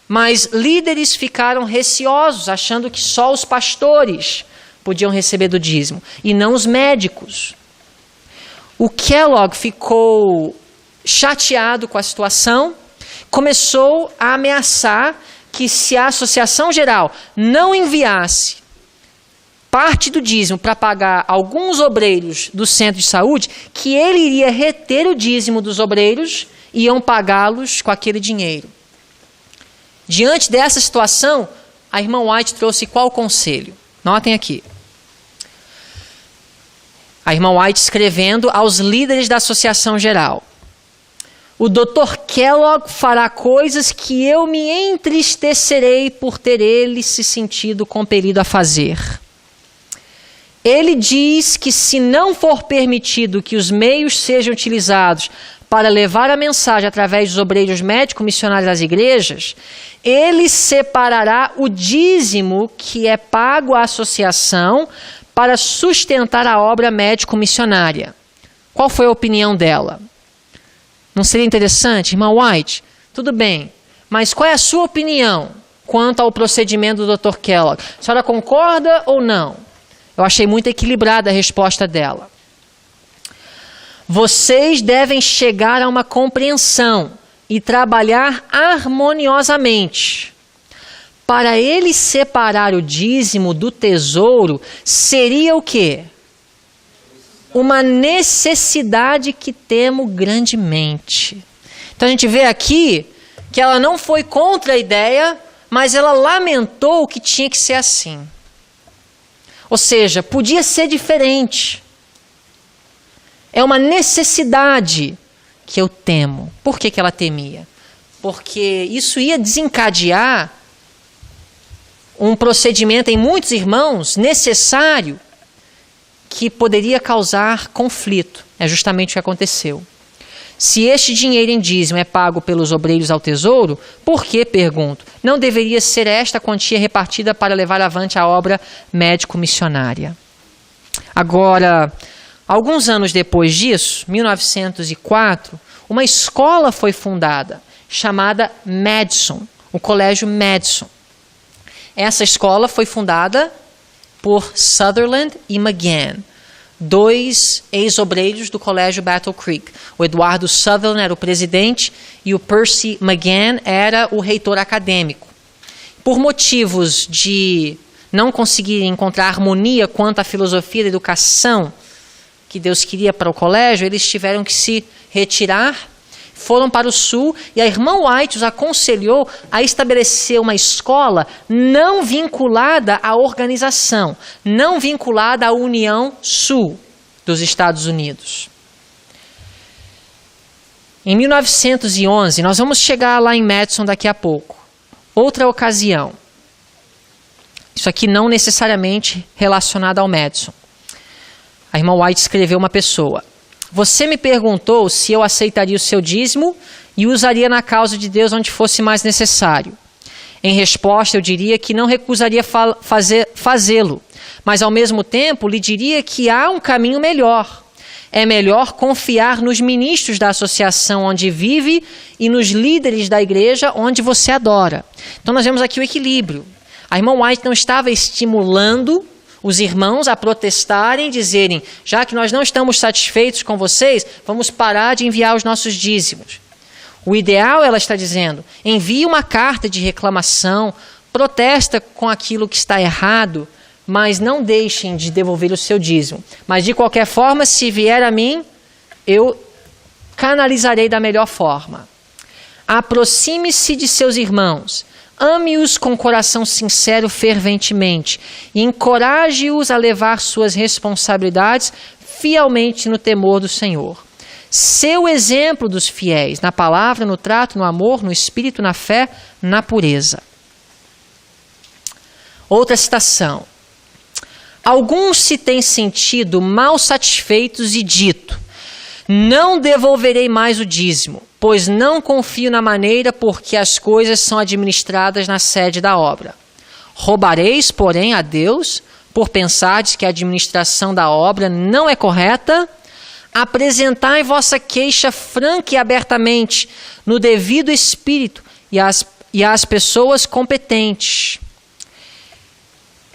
mas líderes ficaram receosos, achando que só os pastores podiam receber do dízimo, e não os médicos. O Kellogg ficou chateado com a situação, começou a ameaçar que se a Associação Geral não enviasse parte do dízimo para pagar alguns obreiros do centro de saúde, que ele iria reter o dízimo dos obreiros e iam pagá-los com aquele dinheiro. Diante dessa situação, a irmã White trouxe qual conselho? Notem aqui. A irmã White escrevendo aos líderes da Associação Geral: o Dr. Kellogg fará coisas que eu me entristecerei por ter ele se sentido compelido a fazer. Ele diz que se não for permitido que os meios sejam utilizados para levar a mensagem através dos obreiros médicos missionários das igrejas, ele separará o dízimo que é pago à associação para sustentar a obra médico-missionária. Qual foi a opinião dela? Não seria interessante, irmã White? Tudo bem, mas qual é a sua opinião quanto ao procedimento do Dr. Kellogg? A senhora concorda ou não? Eu achei muito equilibrada a resposta dela. Vocês devem chegar a uma compreensão e trabalhar harmoniosamente. Para ele separar o dízimo do tesouro, seria o quê? Uma necessidade que temo grandemente. Então a gente vê aqui que ela não foi contra a ideia, mas ela lamentou que tinha que ser assim. Ou seja, podia ser diferente. É uma necessidade que eu temo. Por que ela temia? Porque isso ia desencadear um procedimento em muitos irmãos necessário que poderia causar conflito. É justamente o que aconteceu. Se este dinheiro em dízimo é pago pelos obreiros ao tesouro, por que, pergunto, não deveria ser esta quantia repartida para levar avante a obra médico-missionária? Agora, alguns anos depois disso, 1904, uma escola foi fundada, chamada Madison, o Colégio Madison. Essa escola foi fundada por Sutherland e McGann, 2 ex-obreiros do Colégio Battle Creek. O Eduardo Sutherland era o presidente e o Percy McGann era o reitor acadêmico. Por motivos de não conseguir encontrar harmonia quanto à filosofia da educação que Deus queria para o colégio, eles tiveram que se retirar, foram para o sul, e a irmã White os aconselhou a estabelecer uma escola não vinculada à organização, não vinculada à União Sul dos Estados Unidos. Em 1911, nós vamos chegar lá em Madison daqui a pouco. Outra ocasião. Isso aqui não necessariamente relacionado ao Madison. A irmã White escreveu uma pessoa. Você me perguntou se eu aceitaria o seu dízimo e usaria na causa de Deus onde fosse mais necessário. Em resposta, eu diria que não recusaria fazê-lo, mas ao mesmo tempo lhe diria que há um caminho melhor. É melhor confiar nos ministros da associação onde vive e nos líderes da igreja onde você adora. Então nós vemos aqui o equilíbrio. A irmã White não estava estimulando os irmãos a protestarem, dizerem, já que nós não estamos satisfeitos com vocês, vamos parar de enviar os nossos dízimos. O ideal, ela está dizendo, envie uma carta de reclamação, protesta com aquilo que está errado, mas não deixem de devolver o seu dízimo. Mas de qualquer forma, se vier a mim, eu canalizarei da melhor forma. Aproxime-se de seus irmãos. Ame-os com coração sincero ferventemente e encoraje-os a levar suas responsabilidades fielmente no temor do Senhor. Seu exemplo dos fiéis, na palavra, no trato, no amor, no espírito, na fé, na pureza. Outra citação. Alguns se têm sentido mal satisfeitos e dito, não devolverei mais o dízimo, pois não confio na maneira por que as coisas são administradas na sede da obra. Roubareis, porém, a Deus, por pensardes que a administração da obra não é correta? Apresentai vossa queixa franca e abertamente, no devido espírito e às pessoas competentes.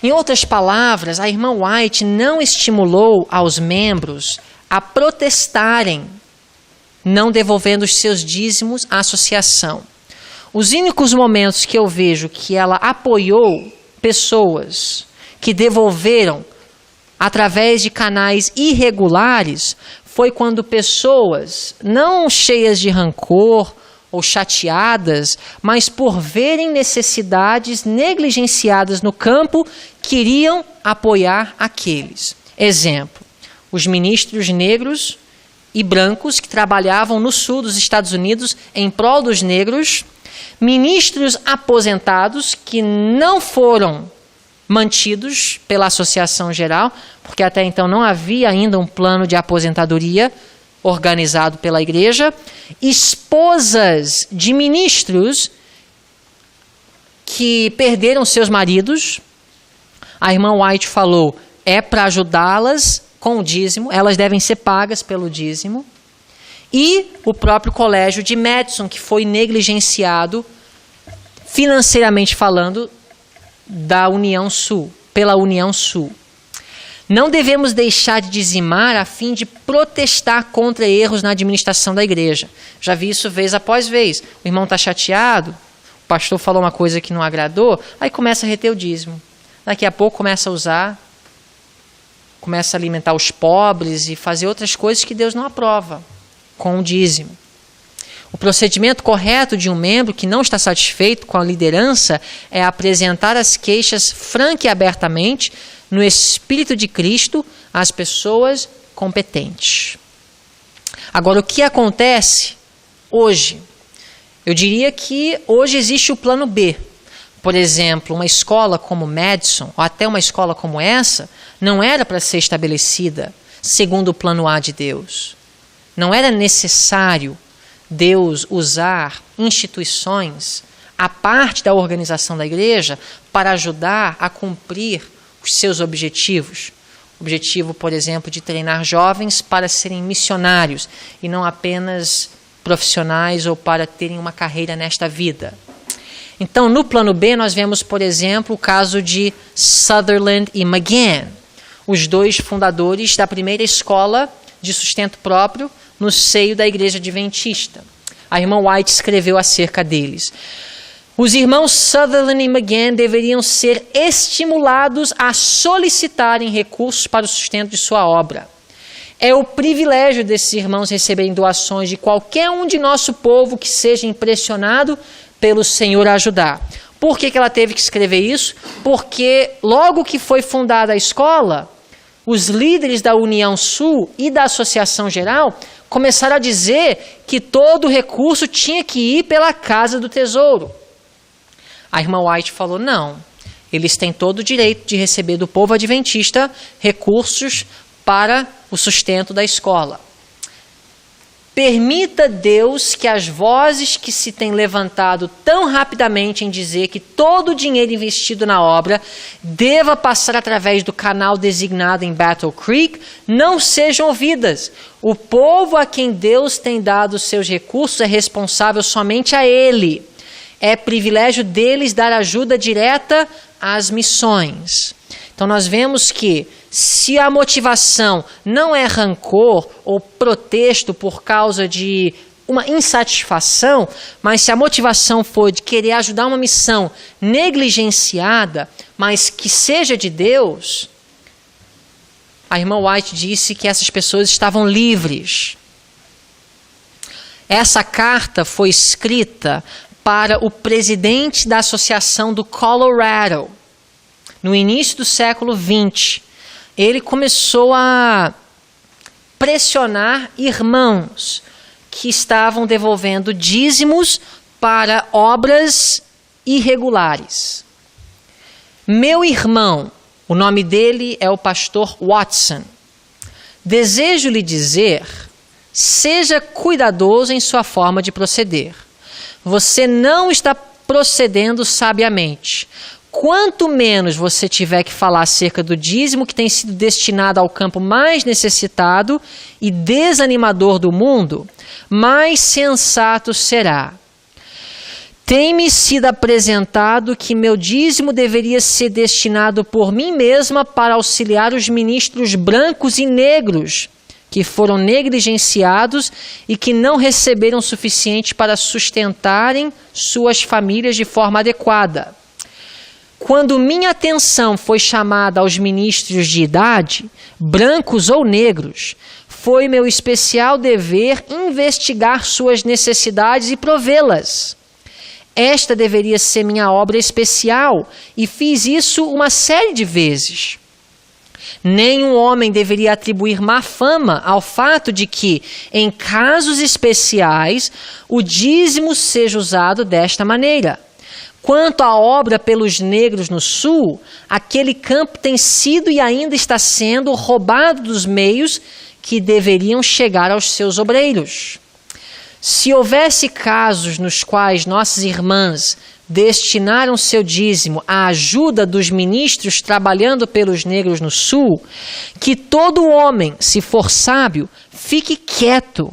Em outras palavras, a irmã White não estimulou aos membros a protestarem, não devolvendo os seus dízimos à associação. Os únicos momentos que eu vejo que ela apoiou pessoas que devolveram através de canais irregulares foi quando pessoas, não cheias de rancor ou chateadas, mas por verem necessidades negligenciadas no campo, queriam apoiar aqueles. Exemplo. Os ministros negros e brancos que trabalhavam no sul dos Estados Unidos em prol dos negros, ministros aposentados que não foram mantidos pela Associação Geral, porque até então não havia ainda um plano de aposentadoria organizado pela igreja, esposas de ministros que perderam seus maridos. A irmã White falou, é para ajudá-las com o dízimo, elas devem ser pagas pelo dízimo, e o próprio colégio de Madison, que foi negligenciado, financeiramente falando, da União Sul, pela União Sul. Não devemos deixar de dizimar a fim de protestar contra erros na administração da igreja. Já vi isso vez após vez. O irmão está chateado, o pastor falou uma coisa que não agradou, aí começa a reter o dízimo. Daqui a pouco começa a usar, começa a alimentar os pobres e fazer outras coisas que Deus não aprova com o dízimo. O procedimento correto de um membro que não está satisfeito com a liderança é apresentar as queixas franca e abertamente, no Espírito de Cristo, às pessoas competentes. Agora, o que acontece hoje? Eu diria que hoje existe o plano B. por exemplo, uma escola como Madison, ou até uma escola como essa, não era para ser estabelecida segundo o plano A de Deus. Não era necessário Deus usar instituições, a parte da organização da igreja, para ajudar a cumprir os seus objetivos. Objetivo, por exemplo, de treinar jovens para serem missionários e não apenas profissionais ou para terem uma carreira nesta vida. Então, no plano B, nós vemos, por exemplo, o caso de Sutherland e McGann, os dois fundadores da primeira escola de sustento próprio no seio da Igreja Adventista. A irmã White escreveu acerca deles. Os irmãos Sutherland e McGann deveriam ser estimulados a solicitarem recursos para o sustento de sua obra. É o privilégio desses irmãos receberem doações de qualquer um de nosso povo que seja impressionado pelo Senhor a ajudar. Por que ela teve que escrever isso? Porque logo que foi fundada a escola, os líderes da União Sul e da Associação Geral começaram a dizer que todo recurso tinha que ir pela Casa do Tesouro. A irmã White falou, não, eles têm todo o direito de receber do povo adventista recursos para o sustento da escola. Permita Deus que as vozes que se têm levantado tão rapidamente em dizer que todo o dinheiro investido na obra deva passar através do canal designado em Battle Creek não sejam ouvidas. O povo a quem Deus tem dado os seus recursos é responsável somente a Ele. É privilégio deles dar ajuda direta às missões. Então nós vemos que se a motivação não é rancor ou protesto por causa de uma insatisfação, mas se a motivação for de querer ajudar uma missão negligenciada, mas que seja de Deus, a irmã White disse que essas pessoas estavam livres. Essa carta foi escrita para o presidente da Associação do Colorado, no início do século XX. Ele começou a pressionar irmãos que estavam devolvendo dízimos para obras irregulares. Meu irmão, o nome dele é o pastor Watson, desejo lhe dizer, seja cuidadoso em sua forma de proceder. Você não está procedendo sabiamente. Quanto menos você tiver que falar acerca do dízimo que tem sido destinado ao campo mais necessitado e desanimador do mundo, mais sensato será. Tem-me sido apresentado que meu dízimo deveria ser destinado por mim mesma para auxiliar os ministros brancos e negros que foram negligenciados e que não receberam o suficiente para sustentarem suas famílias de forma adequada. Quando minha atenção foi chamada aos ministros de idade, brancos ou negros, foi meu especial dever investigar suas necessidades e provê-las. Esta deveria ser minha obra especial e fiz isso uma série de vezes. Nenhum homem deveria atribuir má fama ao fato de que, em casos especiais, o dízimo seja usado desta maneira. Quanto à obra pelos negros no Sul, aquele campo tem sido e ainda está sendo roubado dos meios que deveriam chegar aos seus obreiros. Se houvesse casos nos quais nossas irmãs destinaram seu dízimo à ajuda dos ministros trabalhando pelos negros no Sul, que todo homem, se for sábio, fique quieto.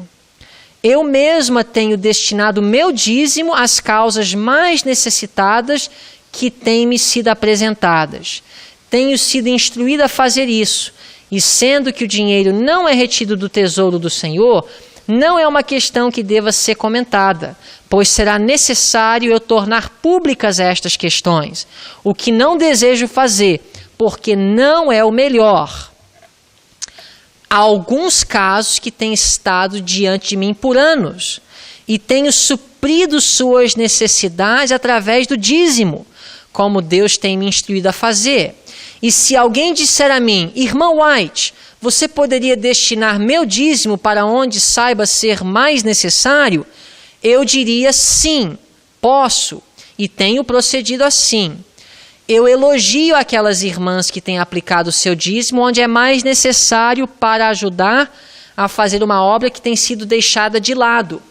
Eu mesma tenho destinado meu dízimo às causas mais necessitadas que têm-me sido apresentadas. Tenho sido instruída a fazer isso, e sendo que o dinheiro não é retido do tesouro do Senhor, não é uma questão que deva ser comentada, pois será necessário eu tornar públicas estas questões, o que não desejo fazer, porque não é o melhor. Há alguns casos que têm estado diante de mim por anos e tenho suprido suas necessidades através do dízimo, como Deus tem me instruído a fazer. E se alguém disser a mim, irmã White, você poderia destinar meu dízimo para onde saiba ser mais necessário? Eu diria sim, posso. e tenho procedido assim. Eu elogio aquelas irmãs que têm aplicado o seu dízimo onde é mais necessário para ajudar a fazer uma obra que tem sido deixada de lado.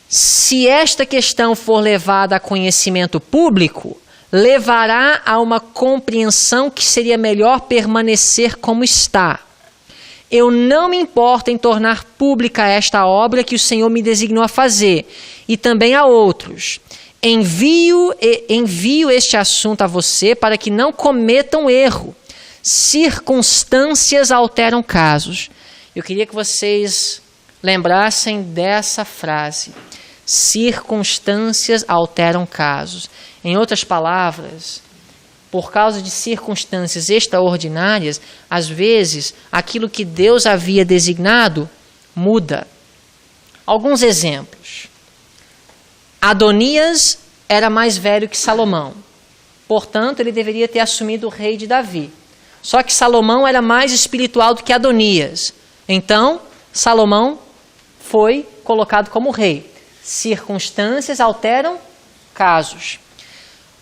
Se esta questão for levada a conhecimento público, levará a uma compreensão que seria melhor permanecer como está. Eu não me importo em tornar pública esta obra que o Senhor me designou a fazer, e também a outros. Envio este assunto a você para que não cometa um erro. Circunstâncias alteram casos. Eu queria que vocês lembrassem dessa frase. Circunstâncias alteram casos. Em outras palavras, por causa de circunstâncias extraordinárias, às vezes, aquilo que Deus havia designado muda. Alguns exemplos. Adonias era mais velho que Salomão. Portanto, ele deveria ter assumido o rei de Davi. Só que Salomão era mais espiritual do que Adonias. Então, Salomão foi colocado como rei. Circunstâncias alteram casos.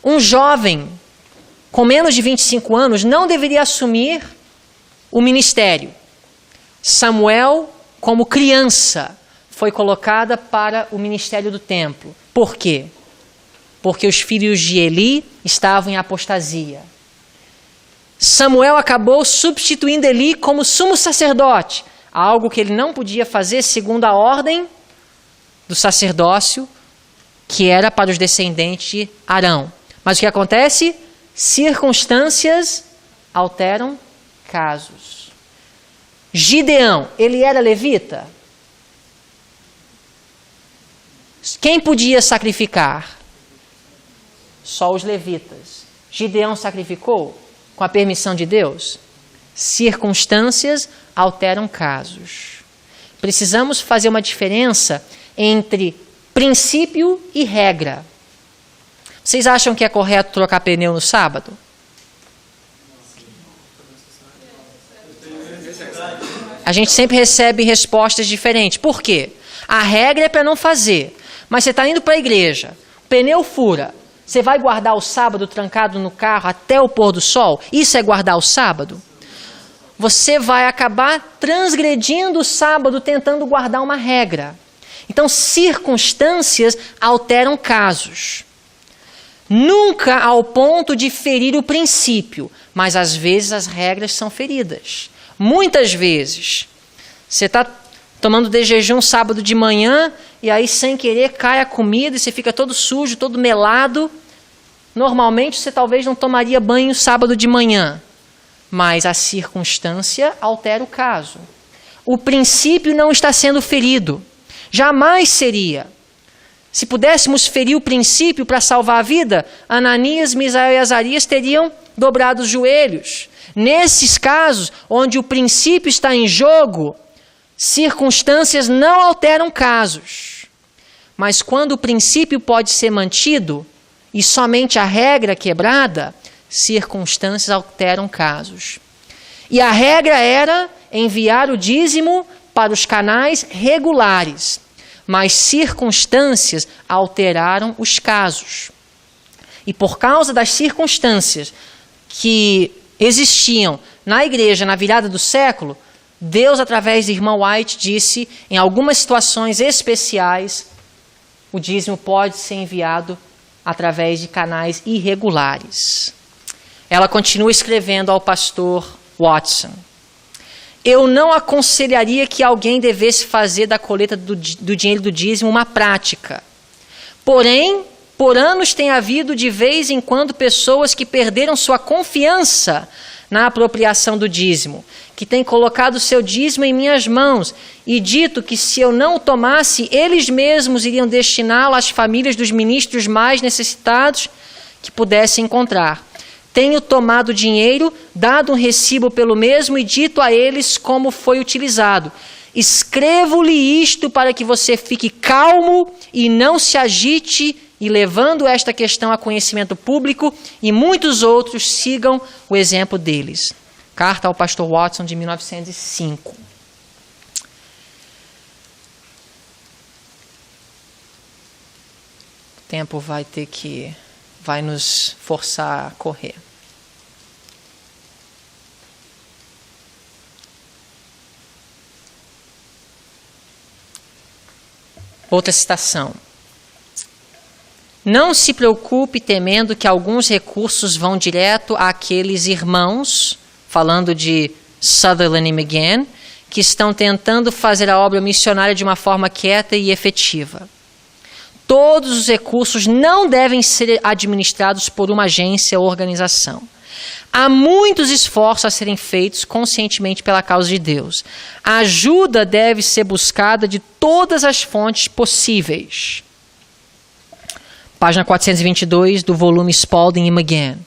Um jovem com menos de 25 anos não deveria assumir o ministério. Samuel, como criança, foi colocada para o ministério do templo. Por quê? Porque os filhos de Eli estavam em apostasia. Samuel acabou substituindo Eli como sumo sacerdote, algo que ele não podia fazer segundo a ordem do sacerdócio, que era para os descendentes de Arão. Mas o que acontece? Circunstâncias alteram casos. Gideão, ele era levita? Quem podia sacrificar? Só os levitas. Gideão sacrificou com a permissão de Deus? Circunstâncias alteram casos. Precisamos fazer uma diferença entre princípio e regra. Vocês acham que é correto trocar pneu no sábado? A gente sempre recebe respostas diferentes. Por quê? A regra é para não fazer. Mas você está indo para a igreja, o pneu fura. Você vai guardar o sábado trancado no carro até o pôr do sol? Isso é guardar o sábado? Você vai acabar transgredindo o sábado tentando guardar uma regra. Então, circunstâncias alteram casos. Nunca ao ponto de ferir o princípio, mas às vezes as regras são feridas. Muitas vezes, você está tomando de jejum sábado de manhã e aí sem querer cai a comida e você fica todo sujo, todo melado. Normalmente você talvez não tomaria banho sábado de manhã, mas a circunstância altera o caso. O princípio não está sendo ferido. Jamais seria. Se pudéssemos ferir o princípio para salvar a vida, Ananias, Misael e Azarias teriam dobrado os joelhos. Nesses casos, onde o princípio está em jogo, circunstâncias não alteram casos. Mas quando o princípio pode ser mantido e somente a regra quebrada, circunstâncias alteram casos. E a regra era enviar o dízimo para os canais regulares, mas circunstâncias alteraram os casos. E por causa das circunstâncias que existiam na igreja na virada do século, Deus, através do irmão White, disse, em algumas situações especiais, o dízimo pode ser enviado através de canais irregulares. Ela continua escrevendo ao pastor Watson. Eu não aconselharia que alguém devesse fazer da coleta do dinheiro do dízimo uma prática. Porém, por anos tem havido de vez em quando pessoas que perderam sua confiança na apropriação do dízimo, que têm colocado seu dízimo em minhas mãos e dito que se eu não o tomasse, eles mesmos iriam destiná-lo às famílias dos ministros mais necessitados que pudessem encontrar. Tenho tomado dinheiro, dado um recibo pelo mesmo e dito a eles como foi utilizado. Escrevo-lhe isto para que você fique calmo e não se agite, e levando esta questão a conhecimento público, e muitos outros sigam o exemplo deles. Carta ao pastor Watson, de 1905. tempo vai nos forçar a correr. Outra citação. Não se preocupe temendo que alguns recursos vão direto àqueles irmãos, falando de Sutherland e McGann, que estão tentando fazer a obra missionária de uma forma quieta e efetiva. Todos os recursos não devem ser administrados por uma agência ou organização. Há muitos esforços a serem feitos conscientemente pela causa de Deus. A ajuda deve ser buscada de todas as fontes possíveis. Página 422 do volume Spalding e McGann.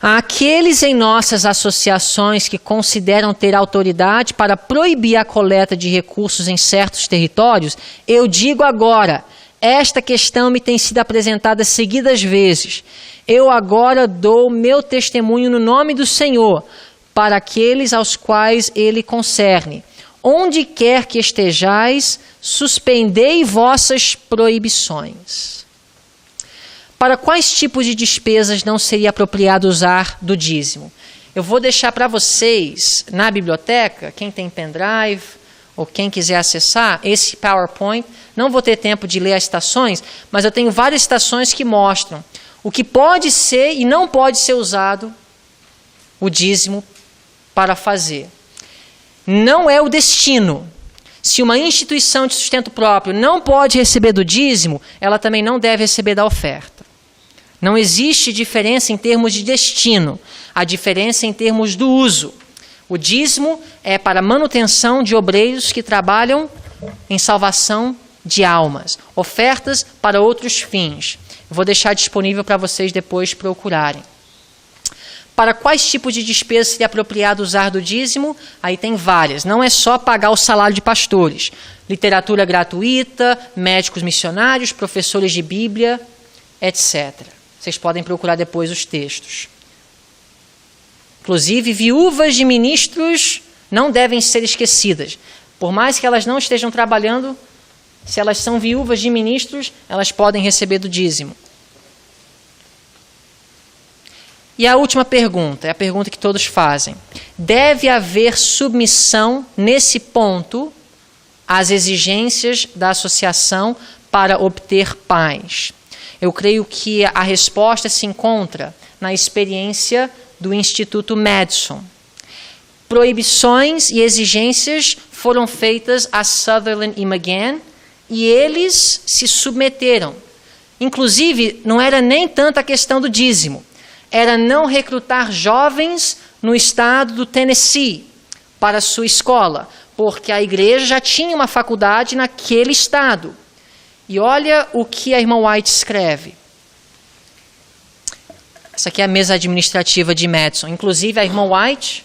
Àqueles em nossas associações que consideram ter autoridade para proibir a coleta de recursos em certos territórios, eu digo agora, esta questão me tem sido apresentada seguidas vezes. Eu agora dou meu testemunho no nome do Senhor, para aqueles aos quais ele concerne. Onde quer que estejais, suspendei vossas proibições. Para quais tipos de despesas não seria apropriado usar do dízimo? Eu vou deixar para vocês, na biblioteca, quem tem pendrive ou quem quiser acessar, esse PowerPoint. Não vou ter tempo de ler as citações, mas eu tenho várias citações que mostram o que pode ser e não pode ser usado o dízimo para fazer. Não é o destino. Se uma instituição de sustento próprio não pode receber do dízimo, ela também não deve receber da oferta. Não existe diferença em termos de destino, a diferença em termos do uso. O dízimo é para manutenção de obreiros que trabalham em salvação de almas, ofertas para outros fins. Vou deixar disponível para vocês depois procurarem. Para quais tipos de despesas seria apropriado usar do dízimo? Aí tem várias. Não é só pagar o salário de pastores. Literatura gratuita, médicos missionários, professores de Bíblia, etc. Vocês podem procurar depois os textos. Inclusive, viúvas de ministros não devem ser esquecidas. Por mais que elas não estejam trabalhando, se elas são viúvas de ministros, elas podem receber do dízimo. E a última pergunta, é a pergunta que todos fazem. Deve haver submissão nesse ponto às exigências da associação para obter paz? Eu creio que a resposta se encontra na experiência do Instituto Madison. Proibições e exigências foram feitas a Sutherland e McGann e eles se submeteram. Inclusive, não era nem tanto a questão do dízimo, era não recrutar jovens no estado do Tennessee para a sua escola, porque a igreja já tinha uma faculdade naquele estado. E olha o que a irmã White escreve. Essa aqui é a mesa administrativa de Madison. Inclusive, a irmã White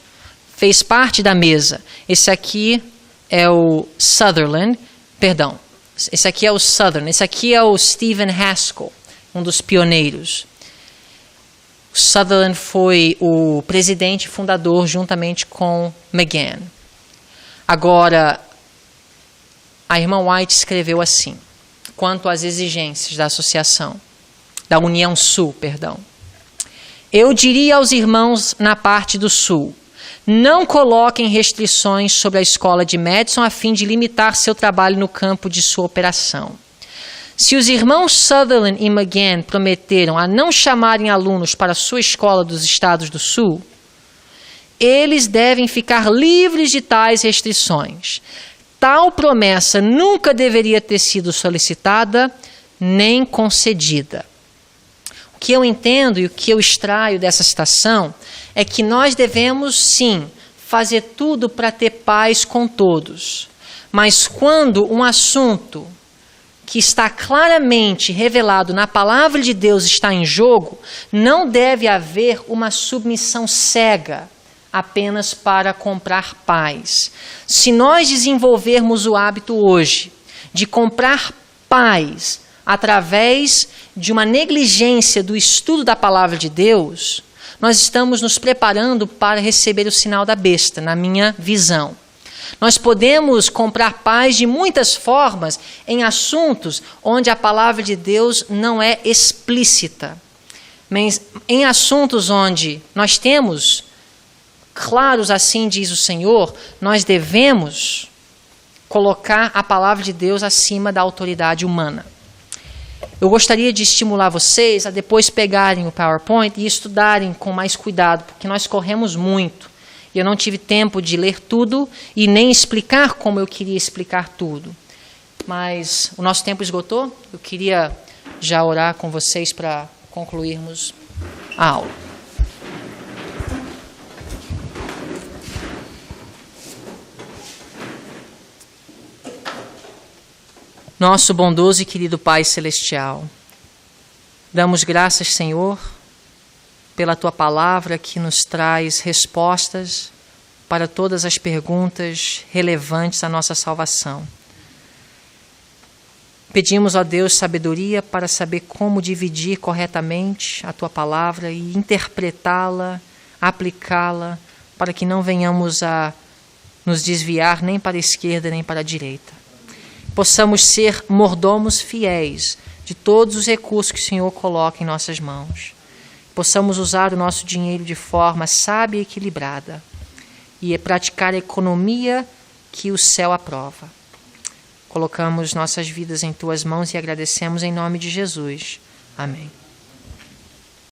fez parte da mesa. Esse aqui é o Sutherland, perdão. Esse aqui é o Sutherland. Esse aqui é o Stephen Haskell, um dos pioneiros. O Sutherland foi o presidente fundador juntamente com McGann. Agora, a irmã White escreveu assim, quanto às exigências da associação, da União Sul, perdão. Eu diria aos irmãos na parte do Sul, não coloquem restrições sobre a escola de Madison a fim de limitar seu trabalho no campo de sua operação. Se os irmãos Sutherland e McGann prometeram a não chamarem alunos para sua escola dos estados do Sul, eles devem ficar livres de tais restrições. Tal promessa nunca deveria ter sido solicitada nem concedida. O que eu entendo e o que eu extraio dessa citação é que nós devemos, sim, fazer tudo para ter paz com todos. Mas quando um assunto que está claramente revelado na palavra de Deus está em jogo, não deve haver uma submissão cega apenas para comprar paz. Se nós desenvolvermos o hábito hoje de comprar paz através de uma negligência do estudo da palavra de Deus, nós estamos nos preparando para receber o sinal da besta, na minha visão. Nós podemos comprar paz de muitas formas em assuntos onde a palavra de Deus não é explícita. Mas em assuntos onde nós temos claros, assim diz o Senhor, nós devemos colocar a palavra de Deus acima da autoridade humana. Eu gostaria de estimular vocês a depois pegarem o PowerPoint e estudarem com mais cuidado, porque nós corremos muito. E eu não tive tempo de ler tudo e nem explicar como eu queria explicar tudo. Mas o nosso tempo esgotou. Eu queria já orar com vocês para concluirmos a aula. Nosso bondoso e querido Pai Celestial, damos graças, Senhor, pela Tua palavra que nos traz respostas para todas as perguntas relevantes à nossa salvação. Pedimos a Deus sabedoria para saber como dividir corretamente a Tua palavra e interpretá-la, aplicá-la, para que não venhamos a nos desviar nem para a esquerda nem para a direita. Possamos ser mordomos fiéis de todos os recursos que o Senhor coloca em nossas mãos. Possamos usar o nosso dinheiro de forma sábia e equilibrada e praticar a economia que o céu aprova. Colocamos nossas vidas em Tuas mãos e agradecemos em nome de Jesus. Amém.